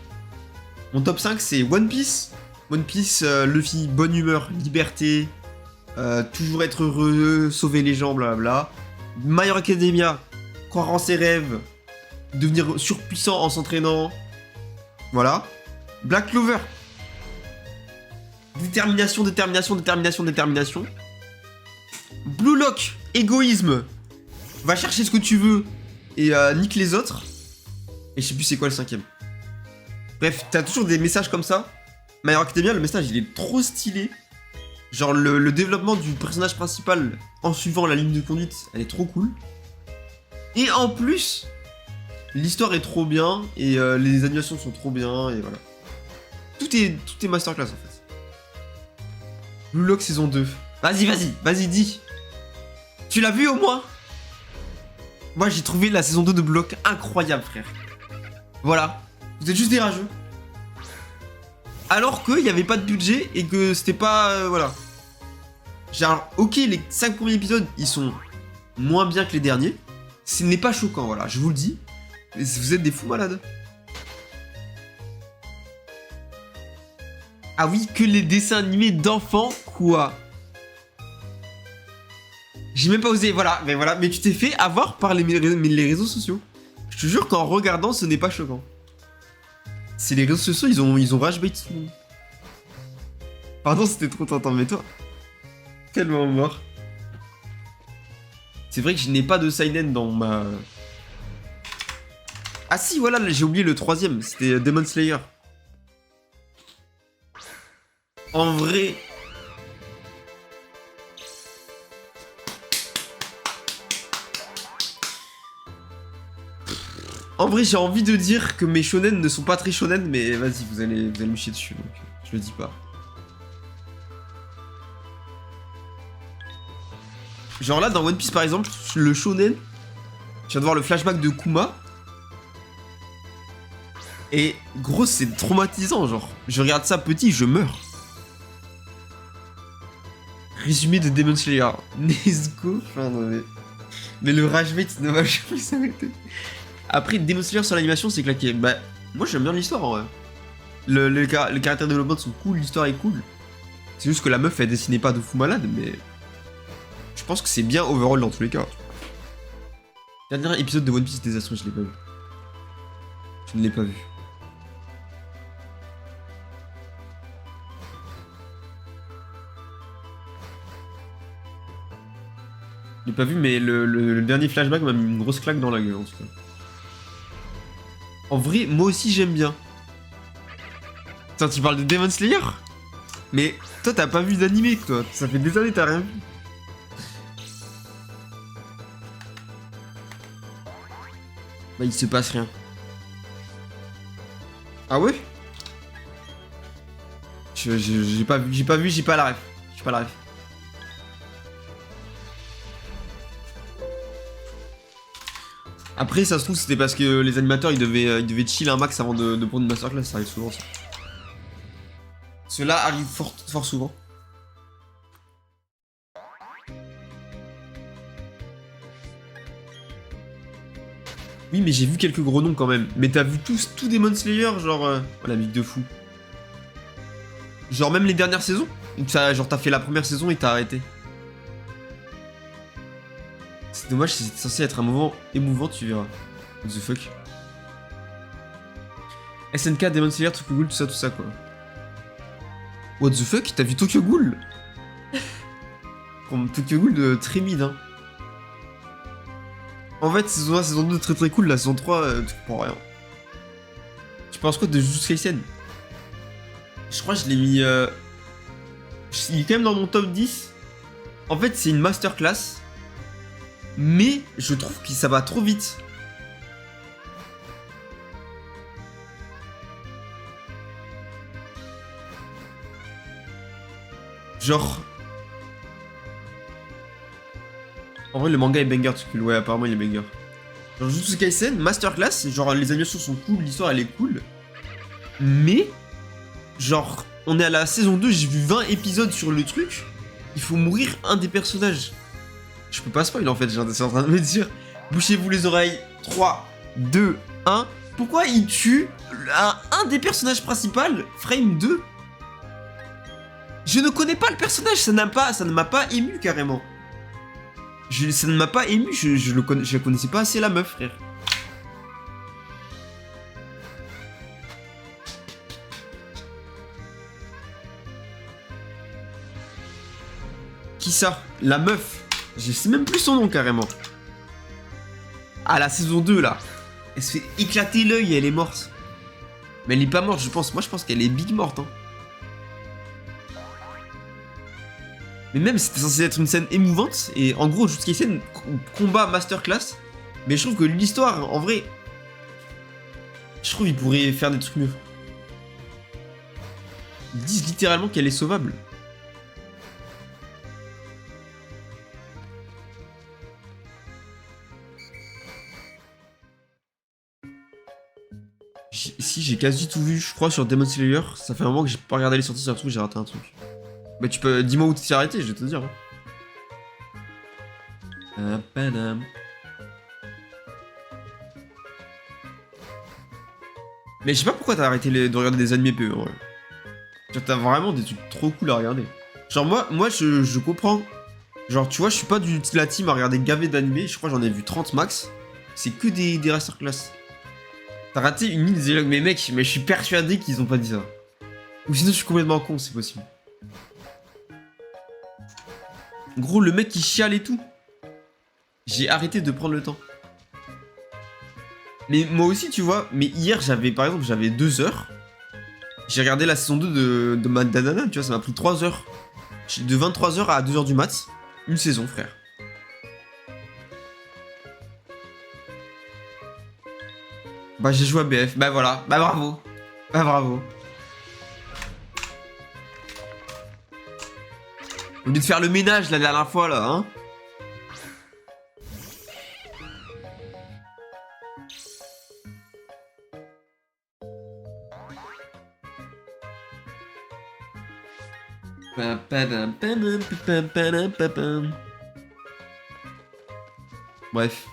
Mon top 5, c'est One Piece. One Piece, Luffy, bonne humeur, liberté, toujours être heureux, sauver les gens, blablabla. My Hero Academia, croire en ses rêves, devenir surpuissant en s'entraînant. Voilà. Black Clover. Détermination, détermination, détermination, détermination. Blue Lock. Égoïsme. Va chercher ce que tu veux et nique les autres. Et je sais plus c'est quoi le 5ème. Bref, t'as toujours des messages comme ça. My Hero Academia, le message il est trop stylé. Genre le développement du personnage principal en suivant la ligne de conduite, elle est trop cool. Et en plus, l'histoire est trop bien et les animations sont trop bien et voilà. Tout est masterclass en fait. Blue Lock saison 2. Vas-y, dis. Tu l'as vu au moins? Moi j'ai trouvé la saison 2 de Blue Lock incroyable frère. Voilà. Vous êtes juste des rageux. Alors qu'il n'y avait pas de budget et que c'était pas... voilà. Genre, ok, les 5 premiers épisodes, ils sont moins bien que les derniers. Ce n'est pas choquant, voilà, je vous le dis. Vous êtes des fous malades. Ah oui, que les dessins animés d'enfants, quoi. J'ai même pas osé, voilà, mais tu t'es fait avoir par les réseaux sociaux. Je te jure qu'en regardant, ce n'est pas choquant. C'est les réseaux sociaux, ils ont rage bait tout le monde. Pardon, c'était trop tentant, mais toi... Tellement mort. C'est vrai que je n'ai pas de seinen dans ma... Ah si, voilà, j'ai oublié le 3ème, c'était Demon Slayer. En vrai... En vrai, j'ai envie de dire que mes shonen ne sont pas très shonen, mais vas-y, vous allez me chier dessus, donc je le dis pas. Genre là, dans One Piece par exemple, le shonen, je viens de voir le flashback de Kuma. Et gros, c'est traumatisant, genre. Je regarde ça petit, je meurs. Résumé de Demon Slayer. Let's go. Enfin, non, mais le rage bait ne va jamais s'arrêter. Après, Demon Slayer sur l'animation, c'est claqué. Bah, moi j'aime bien l'histoire en vrai. Le caractère développement sont cool, l'histoire est cool. C'est juste que la meuf elle dessinait pas de fou malade, mais... Je pense que c'est bien overall dans tous les cas. Dernier épisode de One Piece désastreux, je l'ai pas vu. Je ne l'ai pas vu. Je l'ai pas vu, mais le dernier flashback m'a mis une grosse claque dans la gueule en tout cas. En vrai, moi aussi j'aime bien. Putain, tu parles de Demon Slayer? Mais toi t'as pas vu d'animé, toi. Ça fait des années t'as rien vu. Bah il se passe rien. Ah ouais? J'ai pas vu, j'ai pas la ref. J'ai pas la ref. Après ça se trouve c'était parce que les animateurs ils devaient chill un max avant de prendre une masterclass, ça arrive souvent ça. Cela arrive fort souvent. Oui, mais j'ai vu quelques gros noms quand même. Mais t'as vu tout Demon Slayer, genre... Oh, la musique de fou. Genre même les dernières saisons? Genre t'as fait la première saison et t'as arrêté. C'est dommage, c'est censé être un moment émouvant, tu verras. What the fuck. SNK, Demon Slayer, Tokyo Ghoul, tout ça quoi. What the fuck? T'as vu Tokyo Ghoul? Tokyo Ghoul très mid, hein. En fait, saison 1, saison 2, très cool. La saison 3, tu comprends rien. Tu penses quoi de Jujutsu Kaisen? Je crois que je l'ai mis... Il est quand même dans mon top 10. En fait, c'est une masterclass. Mais je trouve que ça va trop vite. Genre... En vrai, le manga est banger, ouais, apparemment il est banger. Genre, Jujutsu Kaisen, masterclass, genre les animations sont cool, l'histoire elle est cool. Mais, genre, on est à la saison 2, j'ai vu 20 épisodes sur le truc. Il faut mourir un des personnages. Je peux pas spoil en fait, c'est en train de me dire. Bouchez-vous les oreilles. 3, 2, 1. Pourquoi il tue un des personnages principaux, frame 2? Je ne connais pas le personnage, ça ne m'a pas ému carrément. Ça ne m'a pas ému, je la connaissais pas assez la meuf, frère. Qui ça? La meuf. Je sais même plus son nom carrément. Ah, la saison 2 là. Elle se fait éclater l'œil et elle est morte. Mais elle est pas morte, je pense. Moi, je pense qu'elle est big morte. Hein. Mais même, c'était censé être une scène émouvante. Et en gros, jusqu'à une scène combat masterclass. Mais je trouve que l'histoire, en vrai, je trouve qu'ils pourraient faire des trucs mieux. Ils disent littéralement qu'elle est sauvable. Si, j'ai quasi tout vu, je crois, sur Demon Slayer. Ça fait un moment que j'ai pas regardé les sorties sur le truc, j'ai raté un truc. Bah tu peux... Dis-moi où tu t'es arrêté, je vais te dire. Mais je sais pas pourquoi t'as arrêté de regarder des animés PE, ouais. Genre t'as vraiment des trucs trop cool à regarder. Genre moi je comprends. Genre tu vois, je suis pas de la team à regarder gavé d'animés, je crois que j'en ai vu 30 max. C'est que des masterclass. T'as raté une ligne des dialogues, mais mec, mais je suis persuadé qu'ils ont pas dit ça. Ou sinon je suis complètement con, c'est possible. Gros, le mec qui chiale et tout. J'ai arrêté de prendre le temps. Mais moi aussi, tu vois, mais hier, par exemple, j'avais 2 heures. J'ai regardé la saison 2 de Madanana, tu vois, ça m'a pris 3 heures. De 23 heures à 2 heures du mat. Une saison, frère. Bah, j'ai joué à BF. Bah, voilà. Bah, bravo. Bah, bravo. Au lieu de faire le ménage la dernière fois, là, hein. Bref.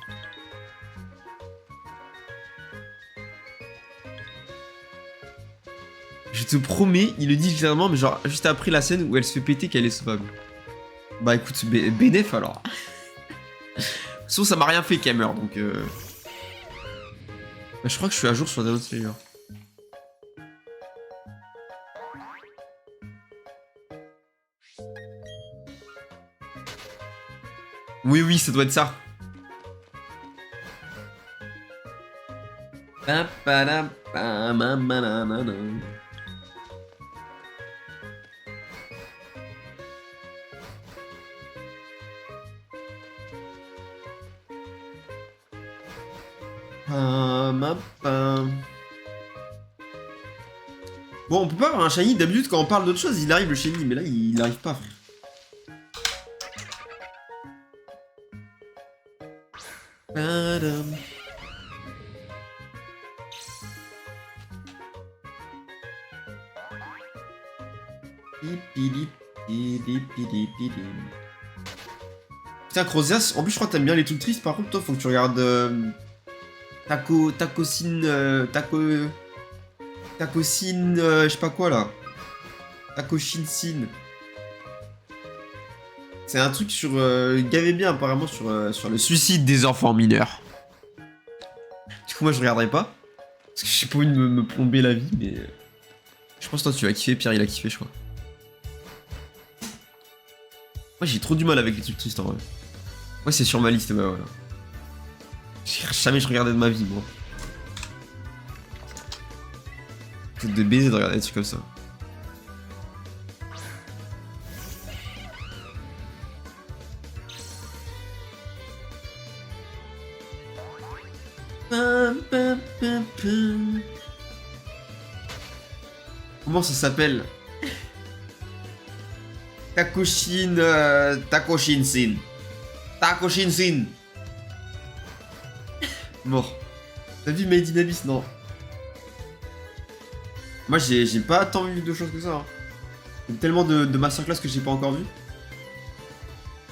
Je te promets, il le dit littéralement, mais genre juste après la scène où elle se fait péter qu'elle est sauvable. Bah écoute, bénéf alors. Sinon ça m'a rien fait qu'elle meurt, donc Bah, je crois que je suis à jour sur Demon Slayer. Oui, ça doit être ça. Bon, on peut pas avoir un shiny. D'habitude, quand on parle d'autre chose, il arrive le shiny, mais là, il arrive pas, frère. Putain, Crozias, en plus, je crois que t'aimes bien les trucs tristes. Par contre, toi, faut que tu regardes Takocine, je sais pas quoi là. Takoshin-sin. C'est un truc sur gavé bien apparemment sur le suicide des enfants mineurs. Du coup moi je regarderai pas. Parce que j'ai pas envie de me plomber la vie, mais je pense que toi tu vas kiffer, Pierre il a kiffé je crois. Moi j'ai trop du mal avec les trucs tristes en vrai. Moi c'est sur ma liste, bah voilà. Jamais je regardais de ma vie moi. C'est de baiser de regarder des trucs comme ça. Comment ça s'appelle? Takoshin-sin. Takoshin-sin. Mort. T'as vu Made in Abyss? Non. Moi j'ai pas tant vu de choses que ça. Hein. Il y a tellement de masterclass que j'ai pas encore vu.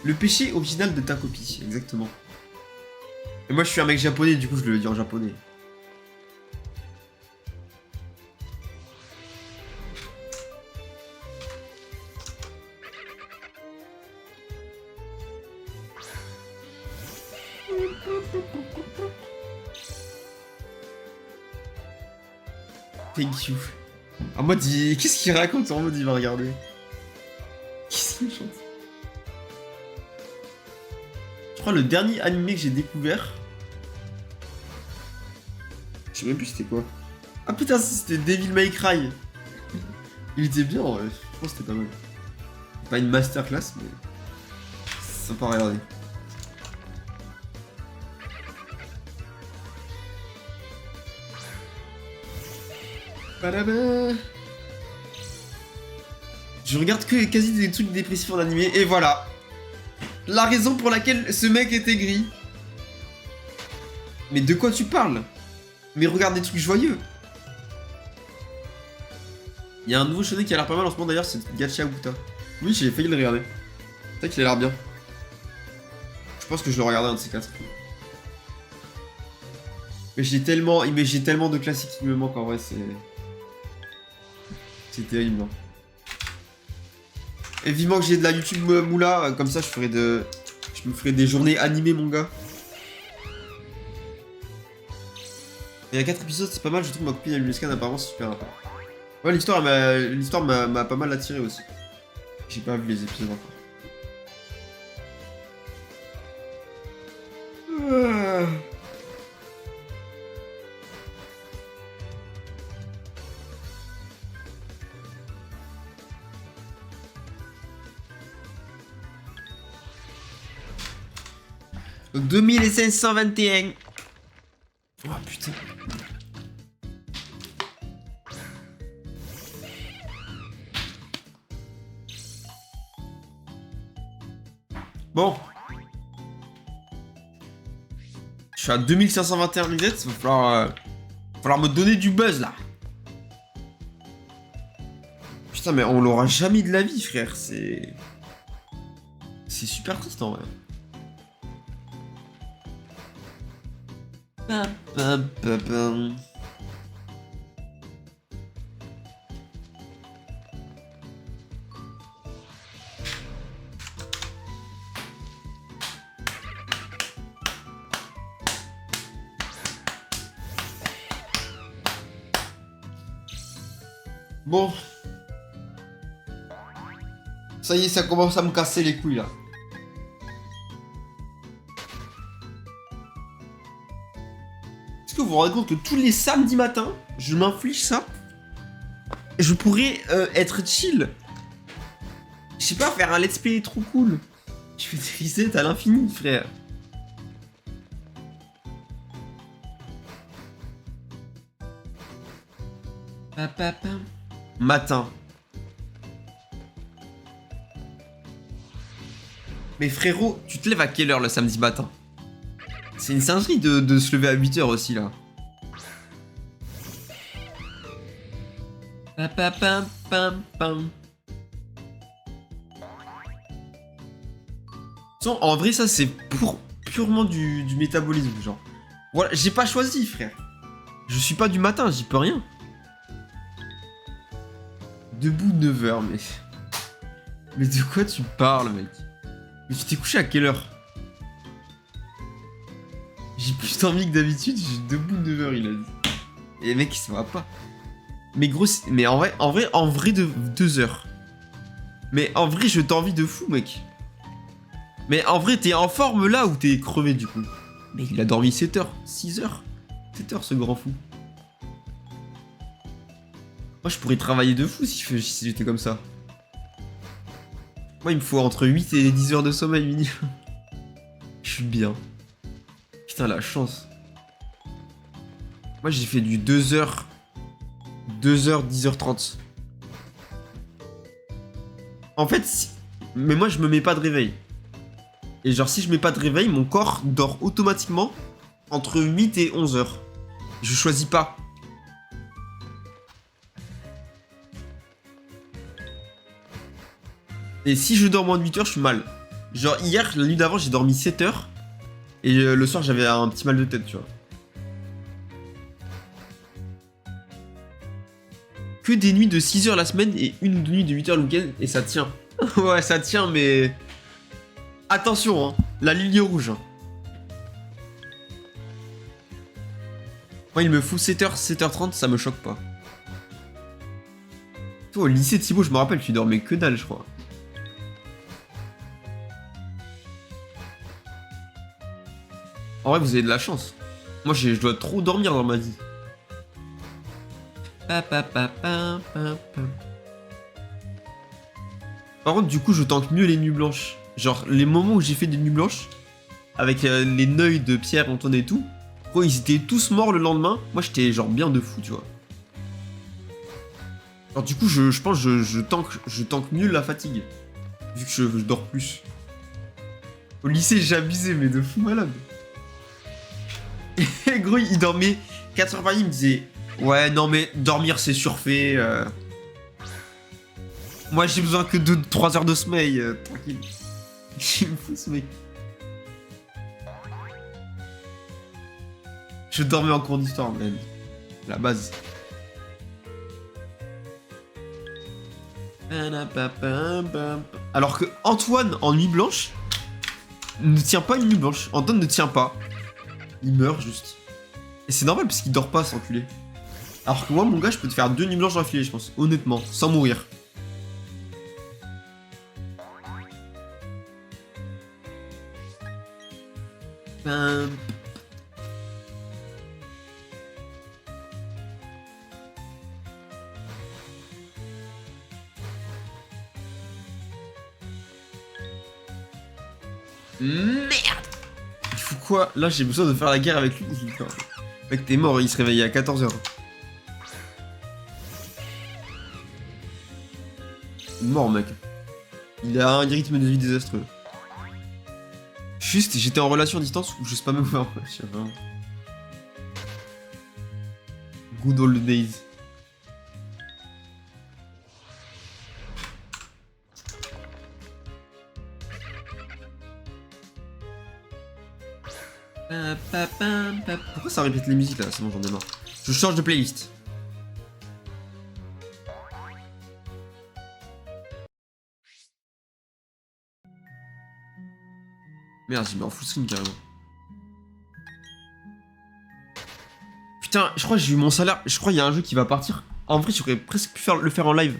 Le péché original de Takopi, exactement. Et moi je suis un mec japonais, du coup je le dis en japonais. Thank you. En mode, qu'est-ce qu'il raconte en mode, il va regarder. Qu'est-ce qu'il chante? Je crois le dernier animé que j'ai découvert. Je sais même plus c'était quoi. Ah putain, c'était Devil May Cry. Il était bien, ouais. Je pense que c'était pas mal. Pas une masterclass, mais sympa à regarder. Badaba. Je regarde que quasi des trucs dépressifs en animé, et voilà. La raison pour laquelle ce mec était gris. Mais de quoi tu parles? Mais regarde des trucs joyeux. Il y a un nouveau shonen qui a l'air pas mal en ce moment d'ailleurs, c'est Gacha Wuta. Oui, j'ai failli le regarder. C'est vrai qu'il a l'air bien. Je pense que je le regardais un de ces quatre. Mais j'ai tellement de classiques qui me manquent en vrai, c'est terrible. Hein. Et vivement que j'ai de la YouTube moula, comme ça je me ferai des journées animées mon gars. Il y a 4 épisodes, c'est pas mal, je trouve ma copine a lu le scan, apparemment c'est super sympa. Ouais, l'histoire m'a pas mal attiré aussi. J'ai pas vu les épisodes encore. Ah. 2521. Oh putain. Bon. Je suis à 2521 minutes, va falloir me donner du buzz là. Putain mais on l'aura jamais de la vie frère, c'est super triste en vrai. Bon. Ça y est, ça commence à me casser les couilles là. Est-ce que vous vous rendez compte que tous les samedis matins, je m'inflige ça? Je pourrais être chill. Je sais pas, faire un let's play trop cool. Je fais des resets à l'infini, frère. Matin. Mais frérot, tu te lèves à quelle heure le samedi matin? C'est une singerie de se lever à 8h aussi là. En vrai ça c'est purement du métabolisme genre. Voilà, j'ai pas choisi frère. Je suis pas du matin, j'y peux rien. Debout 9h mais... Mais de quoi tu parles mec? Mais tu t'es couché à quelle heure? J'ai plus d'envie que d'habitude, j'ai debout 9h il a dit. Et mec ça va pas. Mais gros, mais en vrai de 2 heures. Mais en vrai je t'envie de fou mec. Mais en vrai t'es en forme là ou t'es crevé du coup? Mais il a dormi 7 heures, 6 heures. 7 heures ce grand fou. Moi je pourrais travailler de fou si j'étais comme ça. Moi il me faut entre 8 et 10 heures de sommeil minimum. Je suis bien. Putain la chance. Moi j'ai fait du 2h. 2h, 10h30. En fait, mais moi je me mets pas de réveil. Et genre si je mets pas de réveil, mon corps dort automatiquement entre 8 et 11 heures. Je choisis pas. Et si je dors moins de 8 heures, je suis mal. Genre hier, la nuit d'avant, j'ai dormi 7 heures. Et le soir, j'avais un petit mal de tête, tu vois. Que des nuits de 6 heures la semaine et une ou deux nuits de 8 heures le week-end. Et ça tient. Ouais, ça tient, mais... Attention, hein. La ligne rouge. Hein. Moi, il me fout 7h, 7h30, ça me choque pas. Toi, au lycée, Thibaut, je me rappelle, tu dormais que dalle, je crois. En vrai, vous avez de la chance. Moi, je dois trop dormir dans ma vie. Par contre, du coup, je tank mieux les nuits blanches. Genre, les moments où j'ai fait des nuits blanches, avec les neuils de Pierre, Antoine et tout, gros, ils étaient tous morts le lendemain. Moi, j'étais genre bien de fou, tu vois. Alors, du coup, je pense que je tank mieux la fatigue. Vu que je dors plus. Au lycée, j'ai abusé, mais de fou malade. Et gros, il dormait 4 heures par nuit, il me disait ouais, non, mais dormir, c'est surfait. Moi, j'ai besoin que de 3 heures de sommeil, tranquille. Il me fout ce mec. Je dormais en cours d'histoire, même. La base. Alors que Antoine, en nuit blanche, ne tient pas une nuit blanche. Antoine ne tient pas. Il meurt juste. Et c'est normal parce qu'il dort pas, cet enculé. Alors que moi, mon gars, je peux te faire 2 nuits blanches d'affilée, je pense. Honnêtement, sans mourir. Merde! Il faut quoi? Là, j'ai besoin de faire la guerre avec lui. Mec, t'es mort, il se réveillait à 14h. Mort, mec. Il a un rythme de vie désastreux. Juste, j'étais en relation à distance où je sais pas même voir. Good old days. Pourquoi ça répète les musiques là? C'est bon, j'en ai marre. Je change de playlist. Merde, j'ai mis en full screen carrément. Putain, je crois que j'ai eu mon salaire. Je crois qu'il y a un jeu qui va partir. En vrai, j'aurais presque pu le faire en live.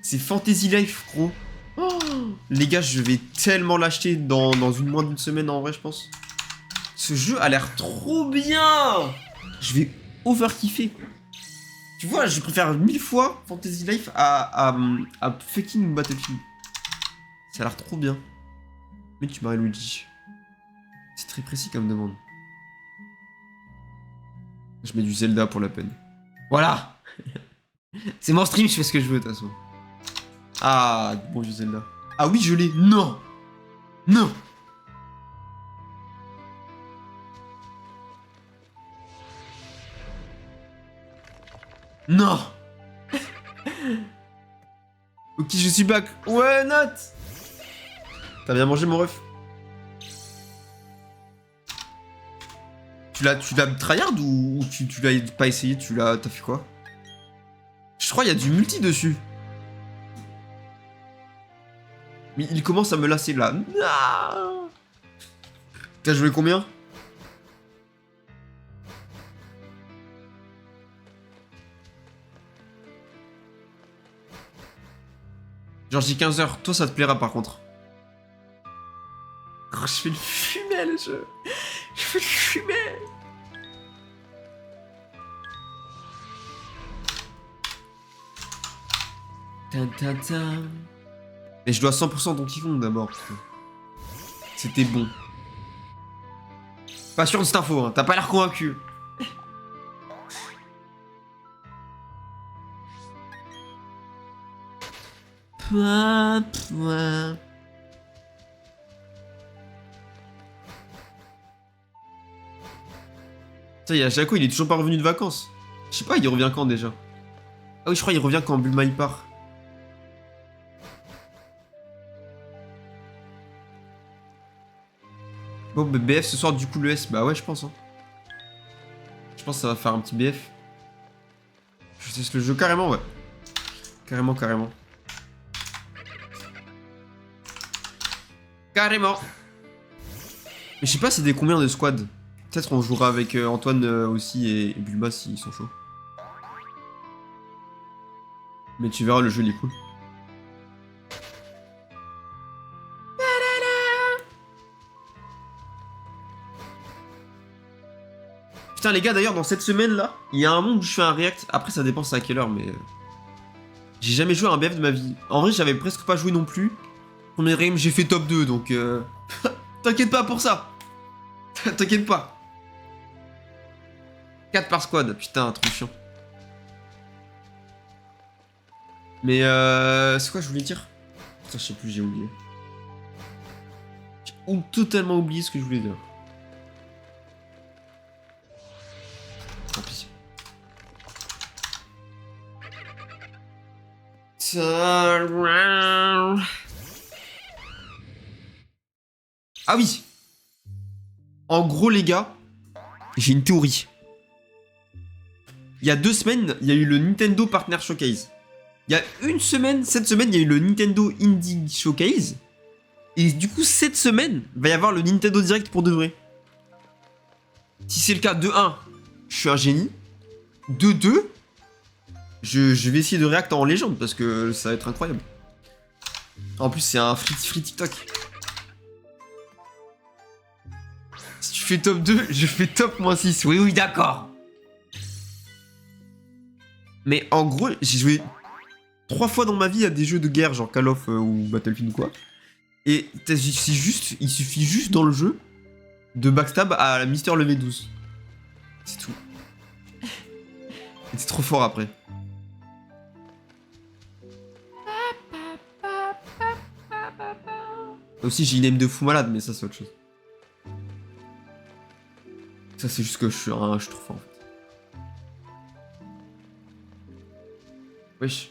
C'est Fantasy Life, gros. Oh, les gars, je vais tellement l'acheter dans moins d'une semaine en vrai, je pense. Ce jeu a l'air trop bien. Je vais over kiffer. Tu vois, je préfère 1000 fois Fantasy Life à fucking Battlefield. Ça a l'air trop bien. Mais tu m'arrêtes Luigi. C'est très précis comme demande. Je mets du Zelda pour la peine. Voilà. C'est mon stream, je fais ce que je veux de toute façon. Ah, bon vieux Zelda. Ah oui, je l'ai. Non. Non. Non. Ok, je suis back. Ouais, Nat. T'as bien mangé, mon ref? Tu l'as tryhard ou tu l'as pas essayé? T'as fait quoi? Je crois qu'il y a du multi dessus. Mais il commence à me lasser là. Non. T'as joué combien? Genre j'ai 15 heures. Toi ça te plaira par contre. Oh, je fais le fumer le jeu. Je fais le fumer. Mais je dois 100% Donkey Kong d'abord. C'était bon. Pas sûr de cette info, hein. T'as pas l'air convaincu. Ça y est, Jaco, il est toujours pas revenu de vacances. Je sais pas, il revient quand déjà? Ah oui, je crois qu'il revient quand Bulma y part. Bon, bah, BF ce soir, du coup, le S. Bah ouais, je pense. Hein. Je pense que ça va faire un petit BF. Je teste le jeu carrément, ouais. Carrément, carrément. Carrément. Mais je sais pas, c'est des combien de squads? Peut-être on jouera avec Antoine aussi et Bulma s'ils sont chauds. Mais tu verras, le jeu il est cool. Putain les gars, d'ailleurs dans cette semaine là, il y a un monde où je fais un react. Après ça dépend c'est à quelle heure, mais j'ai jamais joué à un BF de ma vie. En vrai j'avais presque pas joué non plus. Premier game j'ai fait top 2 donc t'inquiète pas pour ça. T'inquiète pas. 4 par squad, putain trop chiant. Mais c'est quoi je voulais dire? Putain je sais plus, j'ai oublié. J'ai totalement oublié ce que je voulais dire. Tant pis. Ah oui. En gros les gars, j'ai une théorie. Il y a 2 semaines, il y a eu le Nintendo Partner Showcase. Il y a une semaine, cette semaine, il y a eu le Nintendo Indie Showcase. Et du coup, cette semaine, il va y avoir le Nintendo Direct pour de vrai. Si c'est le cas, de 1, je suis un génie. De 2, je vais essayer de react en légende parce que ça va être incroyable. En plus, c'est un free TikTok. Si tu fais top 2, je fais top -6. Oui, oui, d'accord. Mais en gros, j'ai joué 3 fois dans ma vie à des jeux de guerre, genre Call of ou Battlefield ou quoi. Et il suffit juste dans le jeu de backstab à Mister Levé 12. C'est tout. Et c'est trop fort après. Aussi j'ai une aim de fou malade, mais ça c'est autre chose. Ça c'est juste que je suis trop fort en fait. Wesh.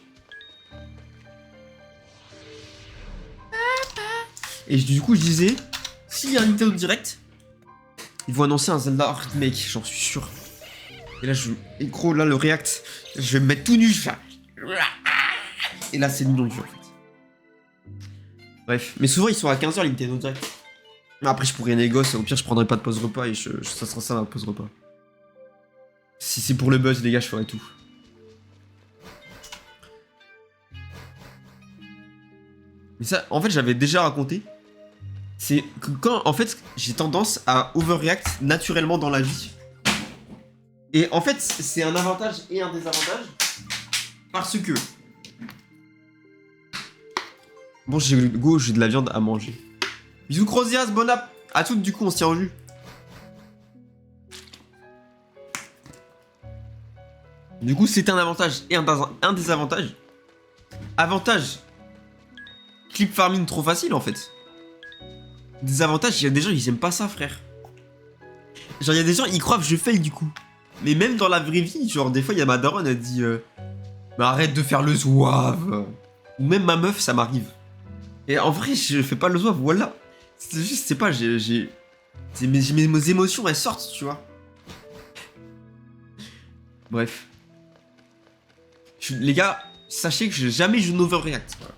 Et du coup je disais, s'il y a un Nintendo Direct, ils vont annoncer un Zelda remake, j'en suis sûr. Et là et gros là le react, je vais me mettre tout nu, je vais faire... Et là c'est nul en jeu en fait. Bref, mais souvent ils sont à 15h les Nintendo Direct. Après je pourrais négocier, au pire je prendrai pas de pause repas et ça sera ça ma pause repas. Si c'est pour le buzz les gars, je ferai tout. Mais ça, en fait j'avais déjà raconté. C'est que quand, en fait, j'ai tendance à overreact naturellement dans la vie. Et en fait, c'est un avantage et un désavantage. Parce que... Bon, j'ai de la viande à manger. Bisous Crosias, bon app. À toutes, du coup, on se tient au jus. Du coup, c'est un avantage et un désavantage. Avantage. Clip farming trop facile, en fait. Désavantage, il y a des gens, ils aiment pas ça, frère. Genre, il y a des gens, ils croient que je fail, du coup. Mais même dans la vraie vie, genre, des fois, il y a ma daronne, elle dit... Mais arrête de faire le zouave. Ou même ma meuf, ça m'arrive. Et en vrai, je fais pas le zouave, voilà. C'est juste, c'est pas, mes émotions, elles sortent, tu vois. Bref. Les gars, sachez que jamais je n'overreact. Voilà.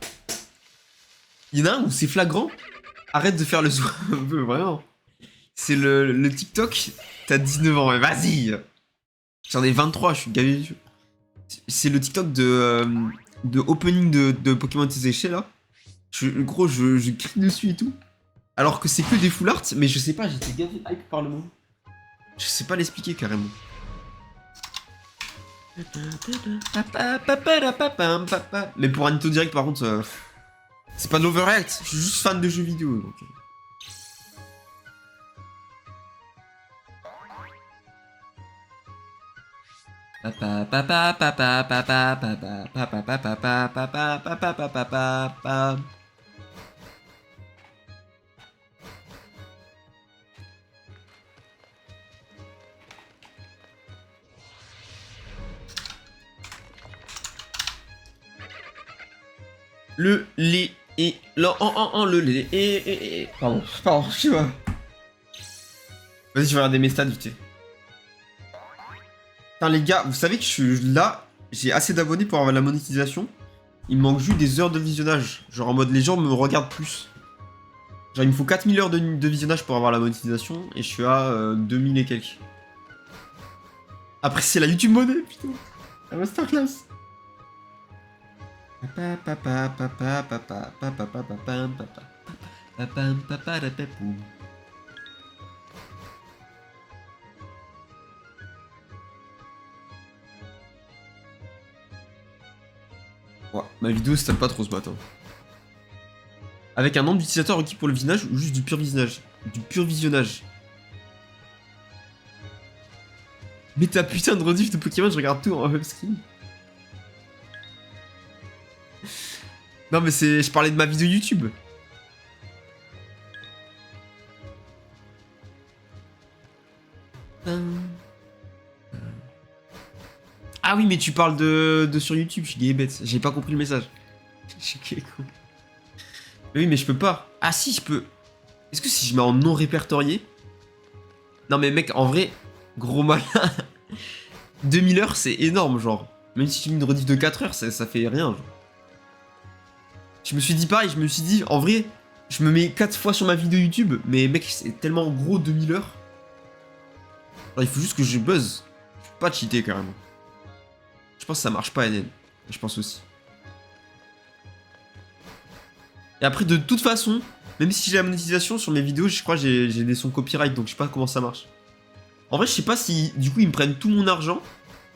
Il y en a un où c'est flagrant. Arrête de faire le zouave, vraiment. C'est le TikTok. T'as 19 ans, mais vas-y. J'en ai 23, je suis gavé. C'est le TikTok de opening de Pokémon TCG là. Gros, je crie dessus et tout. Alors que c'est que des full art, mais je sais pas, j'étais gavé hype par le mot. Je sais pas l'expliquer carrément. Mais pour un Nintendo Direct par contre, c'est pas de l'overreact, je suis juste fan de jeux vidéo. Donc. Le lait et le lait et pardon, je sais pas. Vas-y, je vais regarder mes stats vite fait. Putain les gars, vous savez que je suis là, j'ai assez d'abonnés pour avoir la monétisation. Il me manque juste des heures de visionnage. Genre en mode les gens me regardent plus. Genre, il me faut 4000 heures de visionnage pour avoir la monétisation, et je suis à 2000 et quelques. Après, c'est la YouTube monnaie, putain. La masterclass. Ouais, ma vidéo se tape pas trop ce matin. Avec un nombre d'utilisateurs requis pour le visionnage ou juste du pur visionnage? Du pur visionnage. Mais ta putain de rediff de Pokémon, je regarde tout en webstream. Non mais c'est... Je parlais de ma vidéo YouTube. Ah oui mais tu parles de sur YouTube, je suis gay bête. J'ai pas compris le message. Je suis gay con. Mais oui mais je peux pas. Ah si je peux. Est-ce que si je mets en non répertorié? Non mais mec en vrai, gros malin. 2000 heures c'est énorme genre. Même si tu mets une rediff de 4 heures, ça fait rien genre. Je me suis dit pareil, je me suis dit, en vrai, je me mets 4 fois sur ma vidéo YouTube, mais mec, c'est tellement gros 2000 heures. Alors, il faut juste que je buzz. Je peux pas cheater carrément. Je pense que ça marche pas, NN. Je pense aussi. Et après, de toute façon, même si j'ai la monétisation sur mes vidéos, je crois que j'ai des sons copyright, donc je sais pas comment ça marche. En vrai, je sais pas si, du coup, ils me prennent tout mon argent.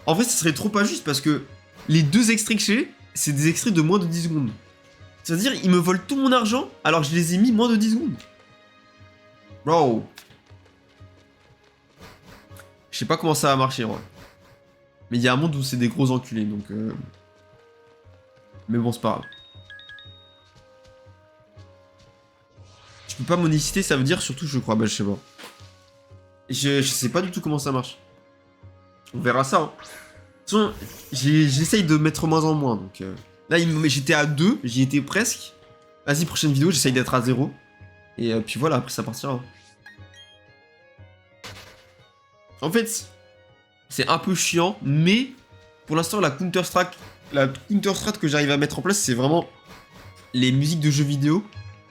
En vrai, ça serait trop pas juste parce que les 2 extraits que j'ai, c'est des extraits de moins de 10 secondes. C'est-à-dire, ils me volent tout mon argent alors que je les ai mis moins de 10 secondes. Bro. Je sais pas comment ça va marcher, ouais. Mais il y a un monde où c'est des gros enculés, donc... Mais bon, c'est pas grave. Je peux pas monétiser, ça veut dire surtout, je crois, bah je sais pas. Je sais pas du tout comment ça marche. On verra ça, hein. De toute façon, j'essaye de mettre moins en moins, donc... Là, j'étais à 2, j'y étais presque. Vas-y, prochaine vidéo, j'essaye d'être à 0. Et puis voilà, après ça partira. En fait, c'est un peu chiant, mais pour l'instant, la Counter-Strat que j'arrive à mettre en place, c'est vraiment les musiques de jeux vidéo.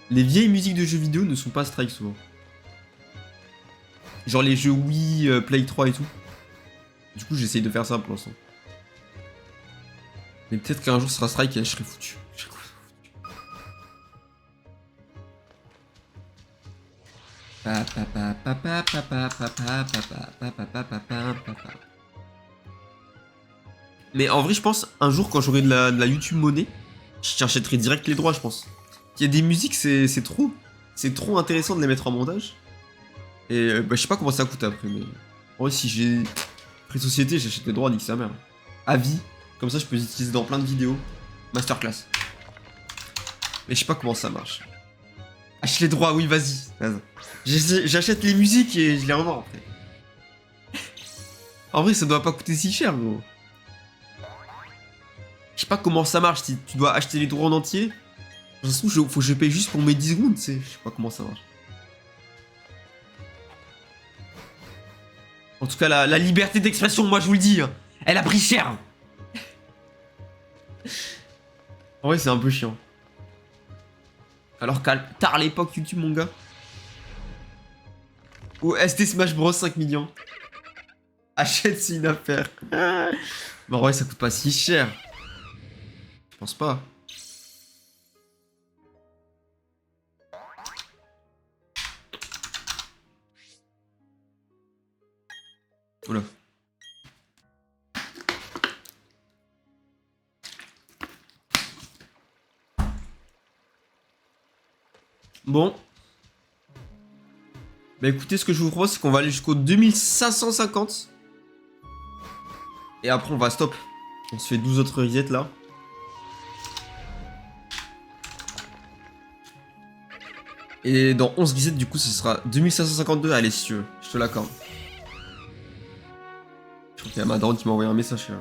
Les vieilles musiques de jeux vidéo ne sont pas strike souvent. Genre les jeux Wii, Play 3 et tout. Du coup, j'essaye de faire ça pour l'instant. Mais peut-être qu'un jour, ce sera strike et je serai foutu. Mais en vrai, je pense, un jour, quand j'aurai de la YouTube monnaie, je t'achèterai direct les droits, je pense. Il y a des musiques, c'est trop. C'est trop intéressant de les mettre en montage. Et bah, je sais pas comment ça coûte après, mais... En vrai, si j'ai pris société, j'achète les droits, nique sa mère. À vie. Comme ça, je peux les utiliser dans plein de vidéos. Masterclass. Mais je sais pas comment ça marche. Achète les droits, oui, vas-y. J'achète les musiques et je les revends après. En vrai, ça doit pas coûter si cher, gros. Je sais pas comment ça marche, si tu dois acheter les droits en entier. De toute façon, faut que je paye juste pour mes 10 secondes, tu sais. Je sais pas comment ça marche. En tout cas, la liberté d'expression, moi je vous le dis, hein, elle a pris cher. En vrai, c'est un peu chiant. Alors qu'à tard l'époque YouTube, mon gars. Ou ST Smash Bros 5 millions. Achète, c'est une affaire. Mais en vrai, ça coûte pas si cher. Je pense pas. Oula. Bon. Bah écoutez, ce que je vous propose, c'est qu'on va aller jusqu'au 2550. Et après, on va stop. On se fait 12 autres resets là. Et dans 11 resets, du coup, ce sera 2552. Allez, si tu veux, je te l'accorde. Je crois qu'il y a ma daronne qui m'a envoyé un message là.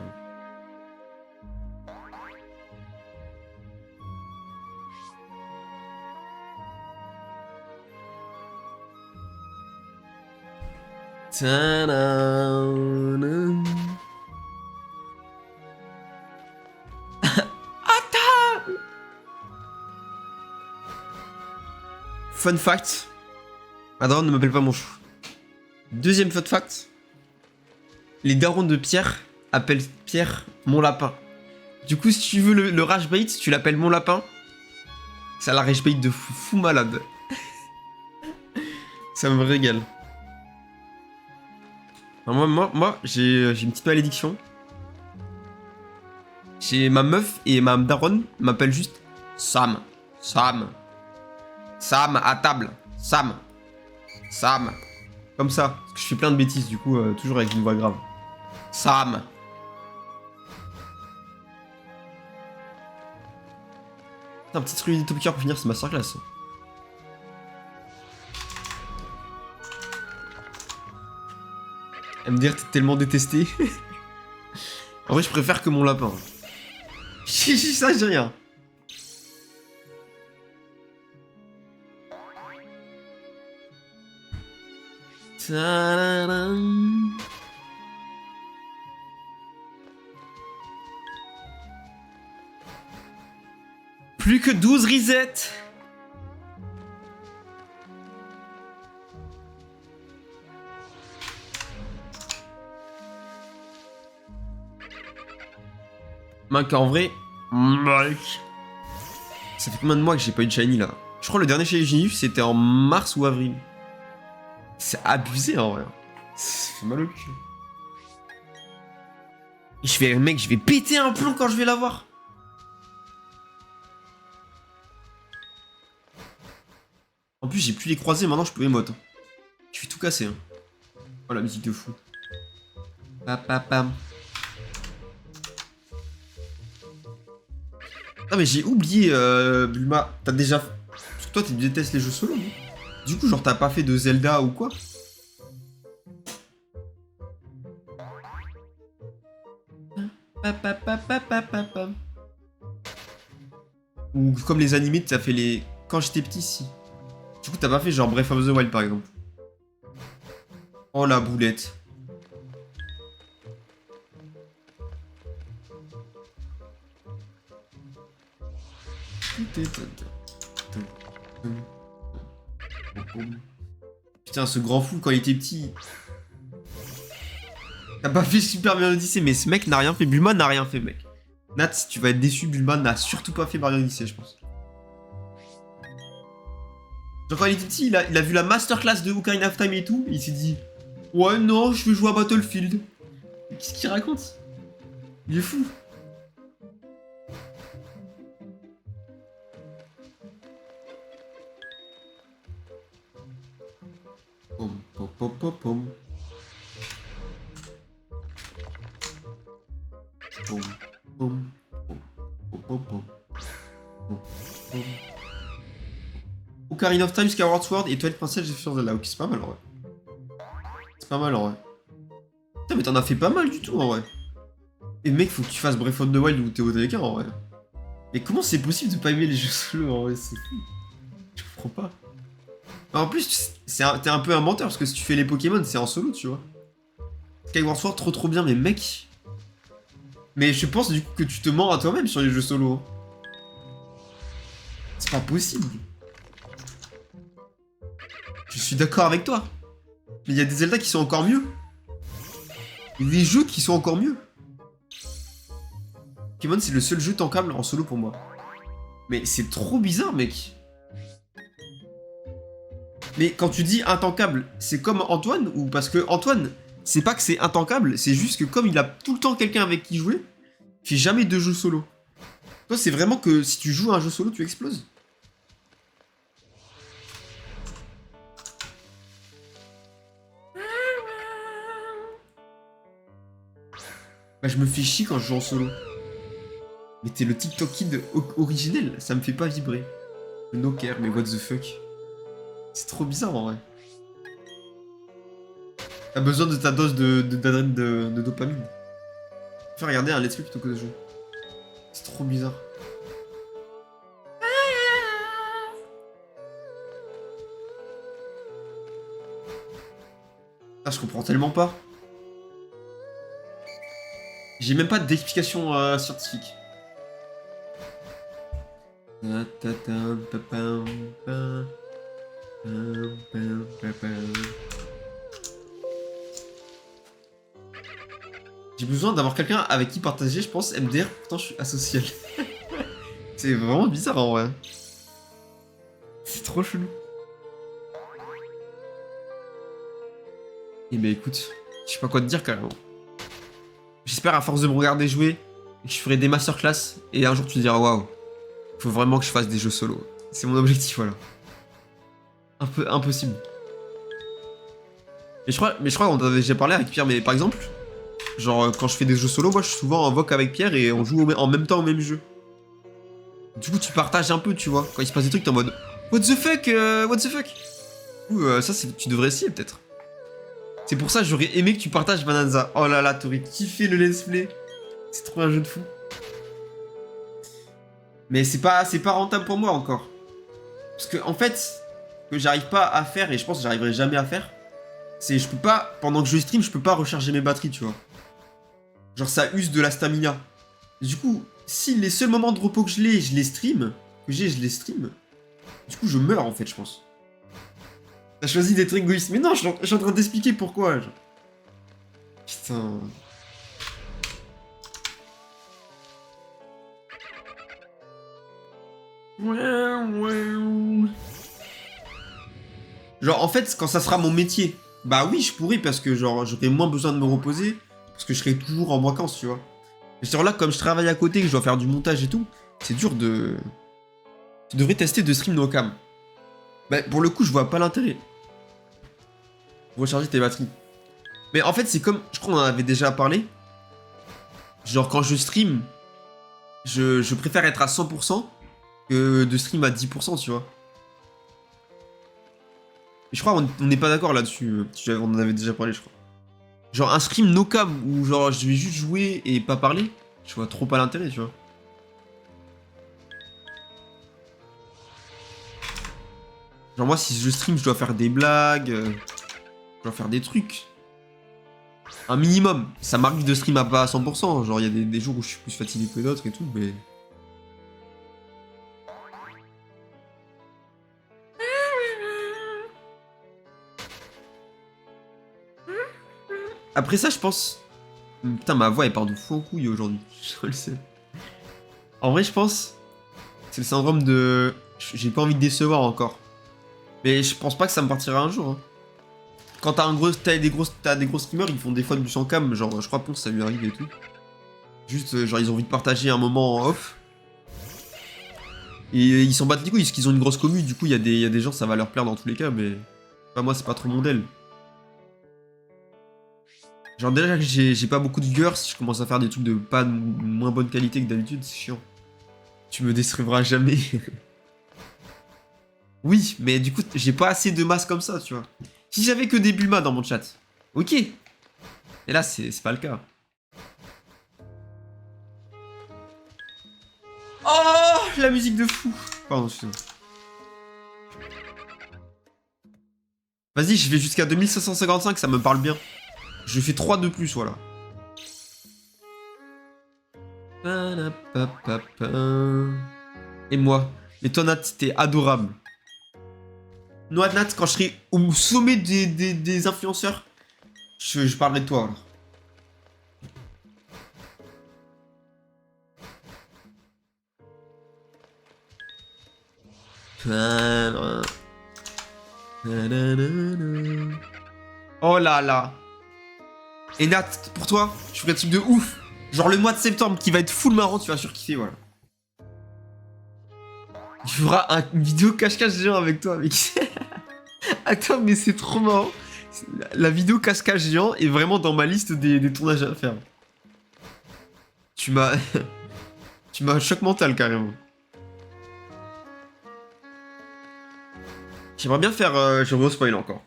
Tadam. Fun fact. Attends, ne m'appelle pas mon chou. Deuxième fun fact. Les darons de Pierre appellent Pierre mon lapin. Du coup, si tu veux le rage bait, tu l'appelles mon lapin. Ça la rage bait de fou malade. Ça me régale. Alors moi j'ai une petite malédiction. J'ai ma meuf et ma daronne m'appellent juste Sam. Sam. Sam à table. Sam. Sam. Comme ça. Parce que je fais plein de bêtises, du coup, toujours avec une voix grave. Sam. Un petit truc de top cœur pour finir ce masterclass. MDR, t'es tellement détesté. En vrai, je préfère que mon lapin. Ça, j'ai rien. Ta-da-dam. Plus que 12 resets. Mec, en vrai, mec. Ça fait combien de mois que j'ai pas eu de shiny là? Je crois que le dernier shiny que j'ai eu c'était en mars ou avril. C'est abusé en vrai. Ça fait mal au cul. Et mec, je vais péter un plomb quand je vais l'avoir. En plus, j'ai plus les croisés, maintenant je peux émote. Je vais tout casser. Hein. Oh la musique de fou. Papapam. Ah mais j'ai oublié, Bulma, t'as déjà... Parce que toi tu détestes les jeux solo, non? Du coup genre t'as pas fait de Zelda ou quoi? Ou comme les animés, t'as fait les... Quand j'étais petit, si. Du coup t'as pas fait genre Breath of the Wild par exemple. Oh la boulette. Putain, ce grand fou, quand il était petit... T'as pas fait Super Mario Odyssey, mais ce mec n'a rien fait. Bulma n'a rien fait, mec. Nat, si tu vas être déçu, Bulma n'a surtout pas fait Mario Odyssey, je pense. Genre, quand il était petit, il a vu la masterclass de Ocarina of Time et tout, et il s'est dit... Ouais, non, je vais jouer à Battlefield. Qu'est-ce qu'il raconte? Il est fou. Pom, pom, pom, pom, pom. Pom, pom, pom, pom, pom, pom. Pom, pom. Ocarina of Time, Skyward Sword et Twilight Princess, j'ai fait Zelda. Ok, c'est pas mal en vrai. C'est pas mal en vrai. Putain, mais t'en as fait pas mal du tout en vrai. Et mec, faut que tu fasses Breath of the Wild ou Théo Taika en vrai. Mais comment c'est possible de pas aimer les jeux solo en vrai? C'est fou. Je comprends pas. En plus, t'es un peu un menteur parce que si tu fais les Pokémon, c'est en solo, tu vois. Skyward Sword, trop bien, mais mec. Mais je pense du coup que tu te mens à toi-même sur les jeux solo. C'est pas possible. Je suis d'accord avec toi. Mais il y a des Zelda qui sont encore mieux. Il y a des jeux qui sont encore mieux. Pokémon, c'est le seul jeu tankable en solo pour moi. Mais c'est trop bizarre, mec. Mais quand tu dis intankable, c'est comme Antoine ou parce que Antoine, c'est pas que c'est intankable, c'est juste que comme il a tout le temps quelqu'un avec qui jouer, il fait jamais de jeu solo. Toi, c'est vraiment que si tu joues à un jeu solo, tu exploses. Bah, je me fais chier quand je joue en solo. Mais t'es le TikTok kid originel, ça me fait pas vibrer. No care, mais what the fuck. C'est trop bizarre en vrai. T'as besoin de ta dose de dopamine. Fais regarder un let's play plutôt que de jouer. C'est trop bizarre. Ah, je comprends tellement pas. J'ai même pas d'explication scientifique. J'ai besoin d'avoir quelqu'un avec qui partager, je pense, MDR, pourtant je suis asocial. C'est vraiment bizarre en vrai. C'est trop chelou. Eh ben écoute, je sais pas quoi te dire carrément. J'espère à force de me regarder jouer, je ferai des masterclass et un jour tu te diras waouh, faut vraiment que je fasse des jeux solo. C'est mon objectif, voilà. Un peu impossible. Mais je crois qu'on en avait déjà parlé avec Pierre, mais par exemple, genre quand je fais des jeux solo, moi je suis souvent en voc avec Pierre et on joue en même temps au même jeu. Du coup tu partages un peu, tu vois. Quand il se passe des trucs, t'es en mode what the fuck, what the fuck. Du coup, ça tu devrais essayer peut-être. C'est pour ça que j'aurais aimé que tu partages Bananza. Oh là là, t'aurais kiffé le let's play. C'est trop un jeu de fou. Mais c'est pas rentable pour moi encore. Parce que en fait, ce que j'arrive pas à faire, et je pense que j'arriverai jamais à faire, c'est je peux pas, pendant que je stream, je peux pas recharger mes batteries, tu vois. Genre ça use de la stamina. Du coup, si les seuls moments de repos que je les stream, je les stream, du coup je meurs en fait, je pense. T'as choisi d'être égoïste. Mais non, je suis en train d'expliquer pourquoi. Genre. Putain. Genre en fait, quand ça sera mon métier, bah oui, je pourrais parce que genre j'aurais moins besoin de me reposer parce que je serai toujours en vacances, tu vois. Mais sur là, comme je travaille à côté, que je dois faire du montage et tout, c'est dur de... Tu devrais tester de stream no cam. Bah pour le coup, je vois pas l'intérêt. Recharger tes batteries. Mais en fait, c'est comme... Je crois qu'on en avait déjà parlé. Genre quand je stream, je préfère être à 100% que de stream à 10%, tu vois. Et je crois qu'on n'est pas d'accord là-dessus. On en avait déjà parlé, je crois. Genre un stream no cam où genre je vais juste jouer et pas parler, je vois trop pas l'intérêt, tu vois. Genre moi si je stream je dois faire des blagues, je dois faire des trucs. Un minimum. Ça m'arrive de stream à pas à 100%, genre il y a des jours où je suis plus fatigué que d'autres et tout, mais... Après ça je pense... Putain ma voix elle part de fou en couille aujourd'hui, je le sais. En vrai je pense... C'est le syndrome de... J'ai pas envie de décevoir encore. Mais je pense pas que ça me partira un jour. Hein. Quand t'as des gros streamers, ils font des fois du sans cam, genre je crois Ponce ça lui arrive et tout. Juste genre ils ont envie de partager un moment en off. Et ils s'en battent les couilles parce qu'ils ont une grosse commu, du coup il y a des gens ça va leur plaire dans tous les cas, mais... Enfin, moi c'est pas trop mon del. Genre déjà que j'ai pas beaucoup de viewers, si je commence à faire des trucs de pas moins bonne qualité que d'habitude, c'est chiant. Tu me décevrras jamais. Oui, mais du coup j'ai pas assez de masse comme ça, tu vois. Si j'avais que des Bulma dans mon chat, ok. Et là, c'est pas le cas. Oh, la musique de fou. Pardon, excusez-moi. Vas-y, je vais jusqu'à 2555, ça me parle bien. Je fais 3 de plus, voilà. Et moi, mais toi, Nat, t'es adorable. Moi, Nat, quand je serai au sommet des influenceurs, je parlerai de toi, alors. Oh là là. Et Nat, pour toi, je ferai un truc de ouf. Genre le mois de septembre qui va être full marrant, tu vas surkiffer, voilà. Tu feras une vidéo cache-cache géant avec toi, mec. Attends, mais c'est trop marrant. La vidéo cache-cache géant est vraiment dans ma liste des tournages à faire. Tu m'as... tu m'as un choc mental, carrément. J'aimerais bien faire... je re-spoil encore.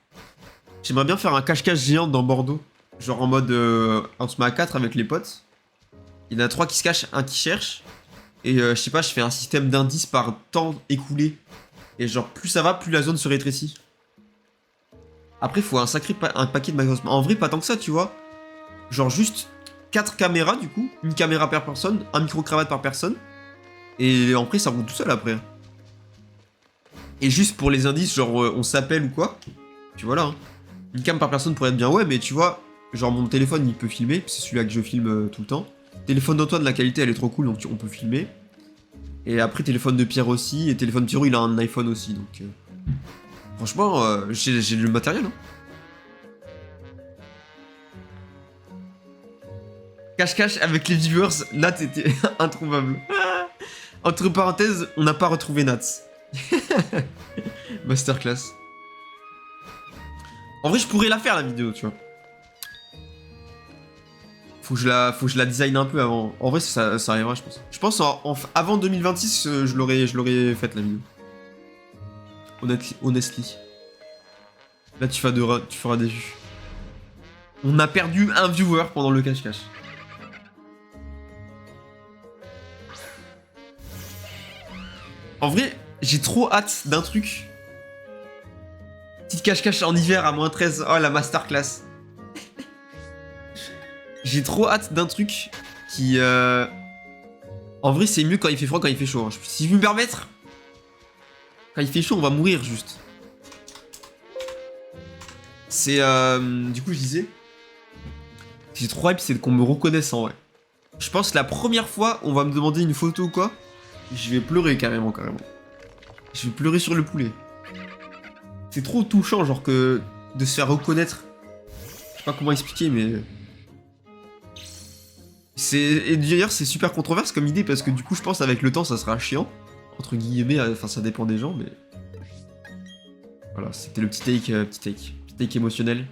J'aimerais bien faire un cache-cache géant dans Bordeaux. Genre en mode... on se met à 4 avec les potes. Il y en a 3 qui se cachent, un qui cherche. Et je sais pas, je fais un système d'indices par temps écoulé. Et genre, plus ça va, plus la zone se rétrécit. Après, il faut un sacré un paquet de matos. En vrai, pas tant que ça, tu vois. Genre juste 4 caméras, du coup. Une caméra par personne, un micro-cravate par personne. Et après, ça roule tout seul, après. Et juste pour les indices, genre on s'appelle ou quoi. Tu vois là, hein. Une cam par personne pourrait être bien, ouais, mais tu vois, genre mon téléphone il peut filmer, c'est celui-là que je filme tout le temps. Téléphone d'Antoine, la qualité elle est trop cool, donc on peut filmer. Et après téléphone de Pierre aussi, et téléphone de Pierrot il a un iPhone aussi, donc... Franchement, j'ai le matériel, hein. Cache-cache avec les viewers, Nat était introuvable. Entre parenthèses, on n'a pas retrouvé Nat. Masterclass. En vrai, je pourrais la faire la vidéo, tu vois. Faut que je la design un peu avant. En vrai, ça arrivera, je pense. Je pense avant 2026, je l'aurais faite la vidéo. Honestly. Là, tu feras des vues. On a perdu un viewer pendant le cache-cache. En vrai, j'ai trop hâte d'un truc. Petite cache-cache en hiver à -13. Oh, la masterclass. J'ai trop hâte d'un truc qui... En vrai, c'est mieux quand il fait froid, quand il fait chaud. Hein. Si je puis me permettre, quand il fait chaud, on va mourir juste. C'est... Du coup, je disais... J'ai trop hype, c'est qu'on me reconnaisse en vrai. Je pense que la première fois, on va me demander une photo ou quoi, je vais pleurer carrément. Je vais pleurer sur le poulet. C'est trop touchant, genre que... de se faire reconnaître. Je sais pas comment expliquer, mais... Et d'ailleurs, c'est super controverse comme idée, parce que du coup, je pense avec le temps, ça sera chiant. Entre guillemets, enfin, ça dépend des gens, mais... Voilà, c'était le petit take émotionnel.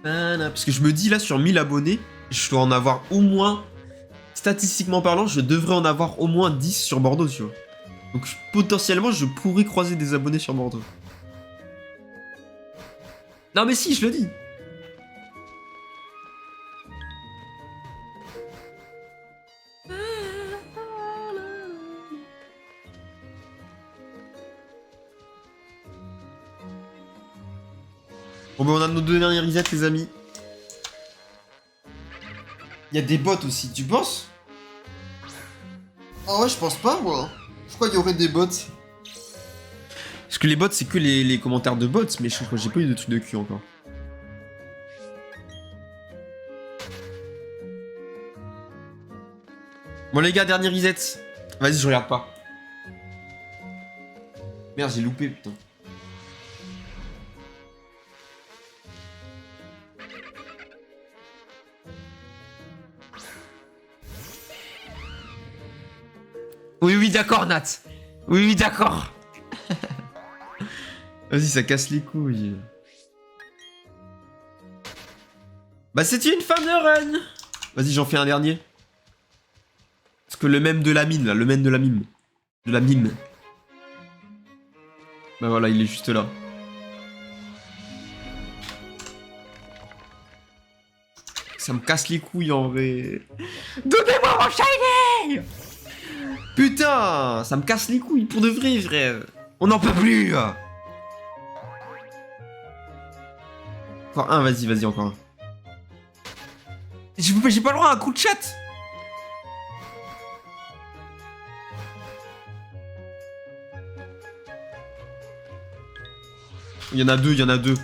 Parce que je me dis, là, sur 1000 abonnés, je dois en avoir au moins... Statistiquement parlant, je devrais en avoir au moins 10 sur Bordeaux, tu vois. Donc, potentiellement, je pourrais croiser des abonnés sur Bordeaux. Non, mais si, je le dis. Bon, ben, on a nos deux dernières resets, les amis. Il y a des bots aussi, tu penses? Ah ouais, je pense pas, moi. Je crois qu'il y aurait des bots. Parce que les bots, c'est que les commentaires de bots, mais je crois que j'ai pas eu de trucs de cul encore. Bon, les gars, dernier reset. Vas-y, je regarde pas. Merde, j'ai loupé, putain. Oui, d'accord, Nat. Oui, d'accord. Vas-y, ça casse les couilles. Bah, c'était une femme de run. Vas-y, j'en fais un dernier. Parce que le même de la mine, là, le même de la mime. De la mime. Bah voilà, il est juste là. Ça me casse les couilles, en vrai. Donnez-moi mon shiny! Putain, ça me casse les couilles, pour de vrai, frère. On n'en peut plus. Encore un, vas-y, encore un. J'ai pas le droit à un coup de chat. Il y en a deux.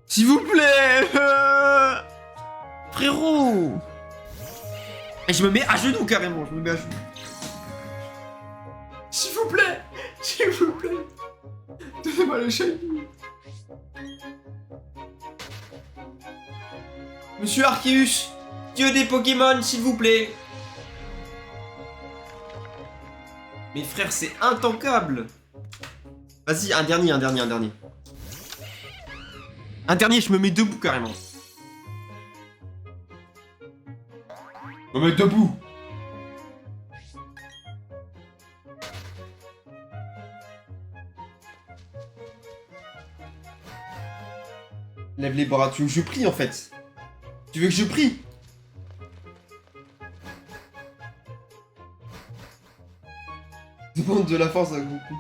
S'il vous plaît. Frérot. Et je me mets à genoux carrément, S'il vous plaît. Donnez-moi le shiny. Monsieur Arceus, dieu des Pokémon, s'il vous plaît. Mais frère, c'est intankable. Vas-y, un dernier. Un dernier, je me mets debout carrément. Je me mets debout. Lève les bras, tu veux que je prie en fait? Tu veux que je prie? Demande de la force à Goku.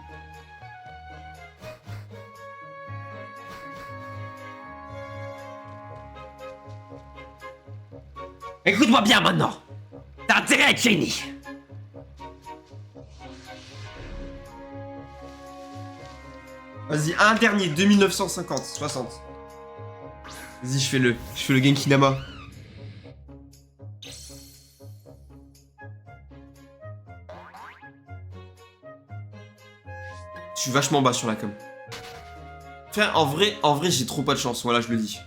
Écoute-moi bien maintenant. T'as intérêt à être shiny. Vas-y, un dernier, 2950, 60. Vas-y, je fais le Genkinama. Je suis vachement bas sur la com. Enfin, en vrai, j'ai trop pas de chance, voilà, je le dis.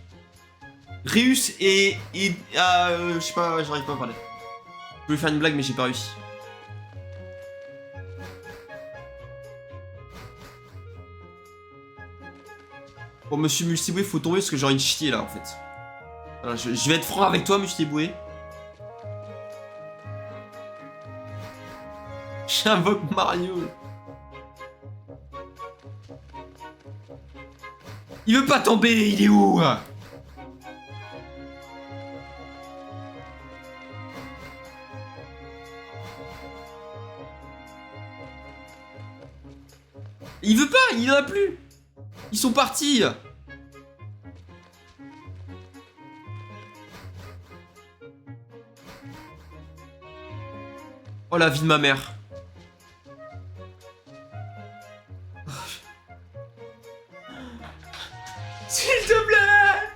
Réus et je sais pas, j'arrive pas à parler. Je voulais faire une blague, mais j'ai pas réussi. Bon, monsieur Multiboué, faut tomber parce que j'ai envie de chier là en fait. Voilà, je vais être franc avec toi, Multiboué. J'invoque Mario. Il veut pas tomber, il est où? Il veut pas, il en a plus. Ils sont partis. Oh la vie de ma mère. S'il te plaît.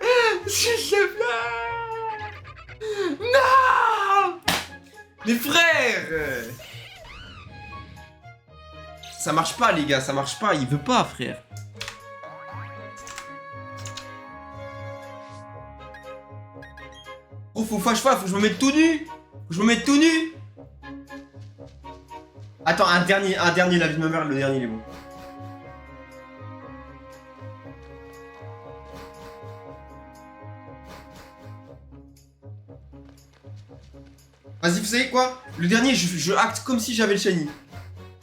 S'il te plaît. Non. Mes frères. Ça marche pas les gars, ça marche pas, il veut pas frère. Oh faut que je me mette tout nu. Faut que je me mette tout nu. Attends, un dernier, la vie de ma mère, le dernier il est bon. Vas-y, vous savez quoi? Le dernier, je acte comme si j'avais le shiny.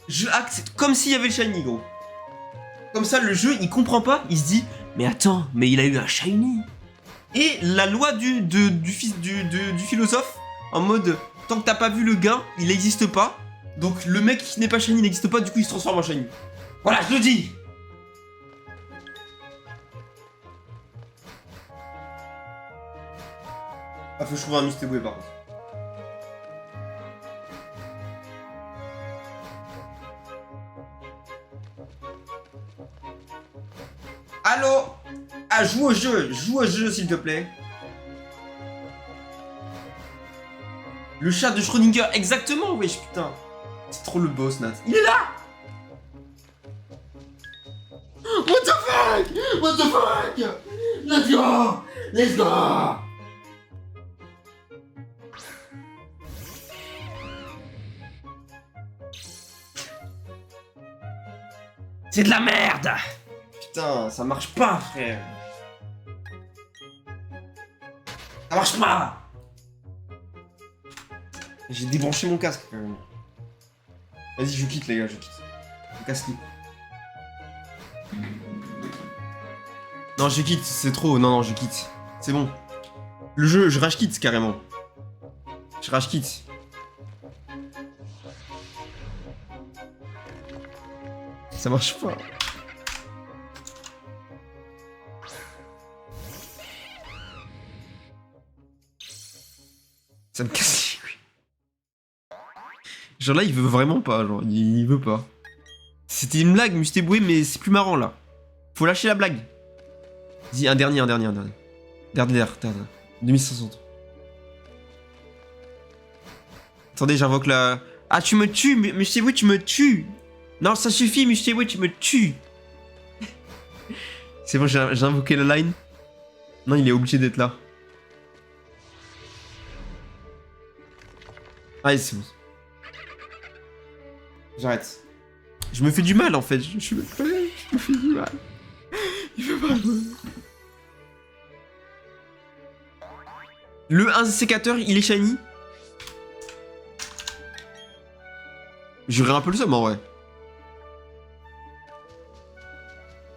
Je acte comme s'il y avait le shiny, gros. Comme ça, le jeu, il comprend pas. Il se dit, mais attends, mais il a eu un shiny. Et la loi du philosophe, en mode, tant que t'as pas vu le gain, il n'existe pas. Donc le mec qui n'est pas shiny n'existe pas, du coup il se transforme en shiny. Voilà, je le dis. Ah, faut que je trouve un Mustéboué par contre. Allô? Ah, joue au jeu s'il te plaît. Le chat de Schrödinger, exactement, wesh, putain. C'est trop le boss, Nat. Il est là! What the fuck? What the fuck? Let's go! Let's go! C'est de la merde! Putain, ça marche pas, frère. Ça marche pas! J'ai débranché mon casque, quand même. Vas-y, je quitte, les gars, je quitte. Le casque. Non, je quitte, c'est trop. Non, je quitte. C'est bon. Le jeu, je rage quitte, carrément. Je rage quitte. Ça marche pas. Ça me casse les couilles. Genre là, il veut vraiment pas, genre, il veut pas. C'était une blague, Mustéboué, mais c'est plus marrant, là. Faut lâcher la blague. Dis un dernier. Dernier. 2500. Attendez, j'invoque la... Ah, tu me tues, Mustéboué, tu me tues. Non, ça suffit, Mustéboué, tu me tues. C'est bon, j'ai invoqué la line. Non, il est obligé d'être là. Allez, c'est bon. J'arrête. Je me fais du mal en fait. Je me fais du mal. Il veut pas. Le 1 sécateur, il est shiny. J'aurais un peu le seum en vrai.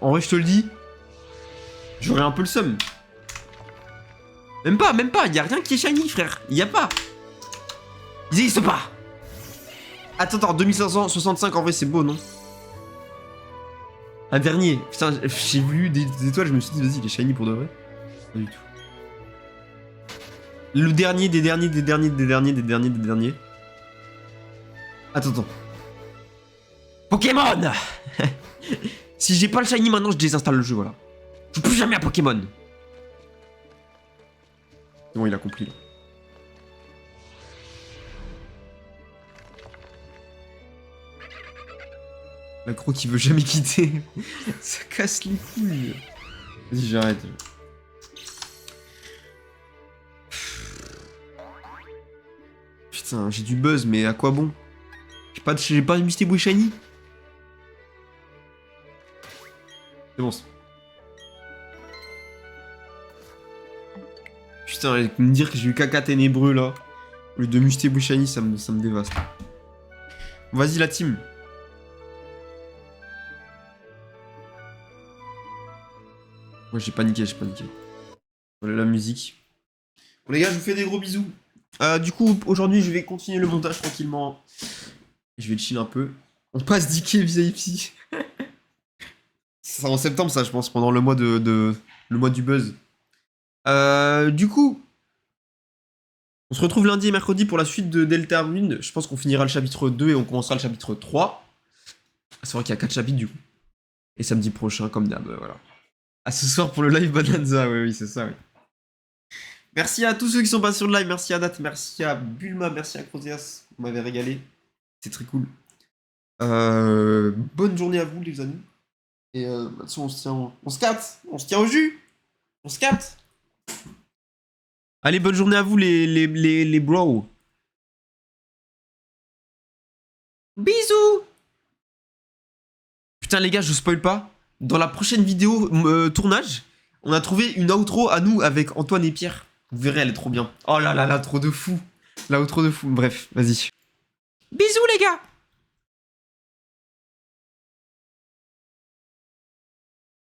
En vrai, je te le dis. J'aurais un peu le seum. Même pas. Il y a rien qui est shiny, frère. Il y a pas. Il existe pas. Attends, 2565 en vrai c'est beau, non? Un dernier. Putain, j'ai vu des étoiles, je me suis dit, vas-y, il est shiny pour de vrai. Pas du tout. Le dernier des derniers. Attends. Pokémon. Si j'ai pas le shiny maintenant, je désinstalle le jeu, voilà. Je joue plus jamais à Pokémon. Bon, il a compris, là. L'accro qui veut jamais quitter. Ça casse les couilles. Vas-y, j'arrête. Putain, j'ai du buzz, mais à quoi bon? J'ai pas de Misty Shiny. C'est bon. Putain, me dire que j'ai eu caca ténébreux là. Au lieu de Misty Shiny, ça me dévaste. Vas-y la team. Moi j'ai paniqué, Voilà la musique. Bon les gars, je vous fais des gros bisous. Du coup, aujourd'hui, je vais continuer le montage tranquillement. Je vais chill un peu. On passe d'Ike VIP. C'est en septembre, ça, je pense, pendant le mois le mois du buzz. Du coup, on se retrouve lundi et mercredi pour la suite de Deltarune. Je pense qu'on finira le chapitre 2 et on commencera le chapitre 3. C'est vrai qu'il y a 4 chapitres, du coup. Et samedi prochain, comme d'hab, voilà. À ce soir pour le live Bonanza, oui, c'est ça, oui. Merci à tous ceux qui sont passés sur le live, merci à Nat, merci à Bulma, merci à Crozias, vous m'avez régalé, c'est très cool. Bonne journée à vous les amis, et de toute façon on se capte, on se tient au jus, on se capte. Allez, bonne journée à vous les bros. Bisous. Putain les gars, je spoil pas, dans la prochaine vidéo tournage, on a trouvé une outro à nous avec Antoine et Pierre. Vous verrez, elle est trop bien. Oh là là là, trop de fou. La outro de fou. Bref, vas-y. Bisous les gars.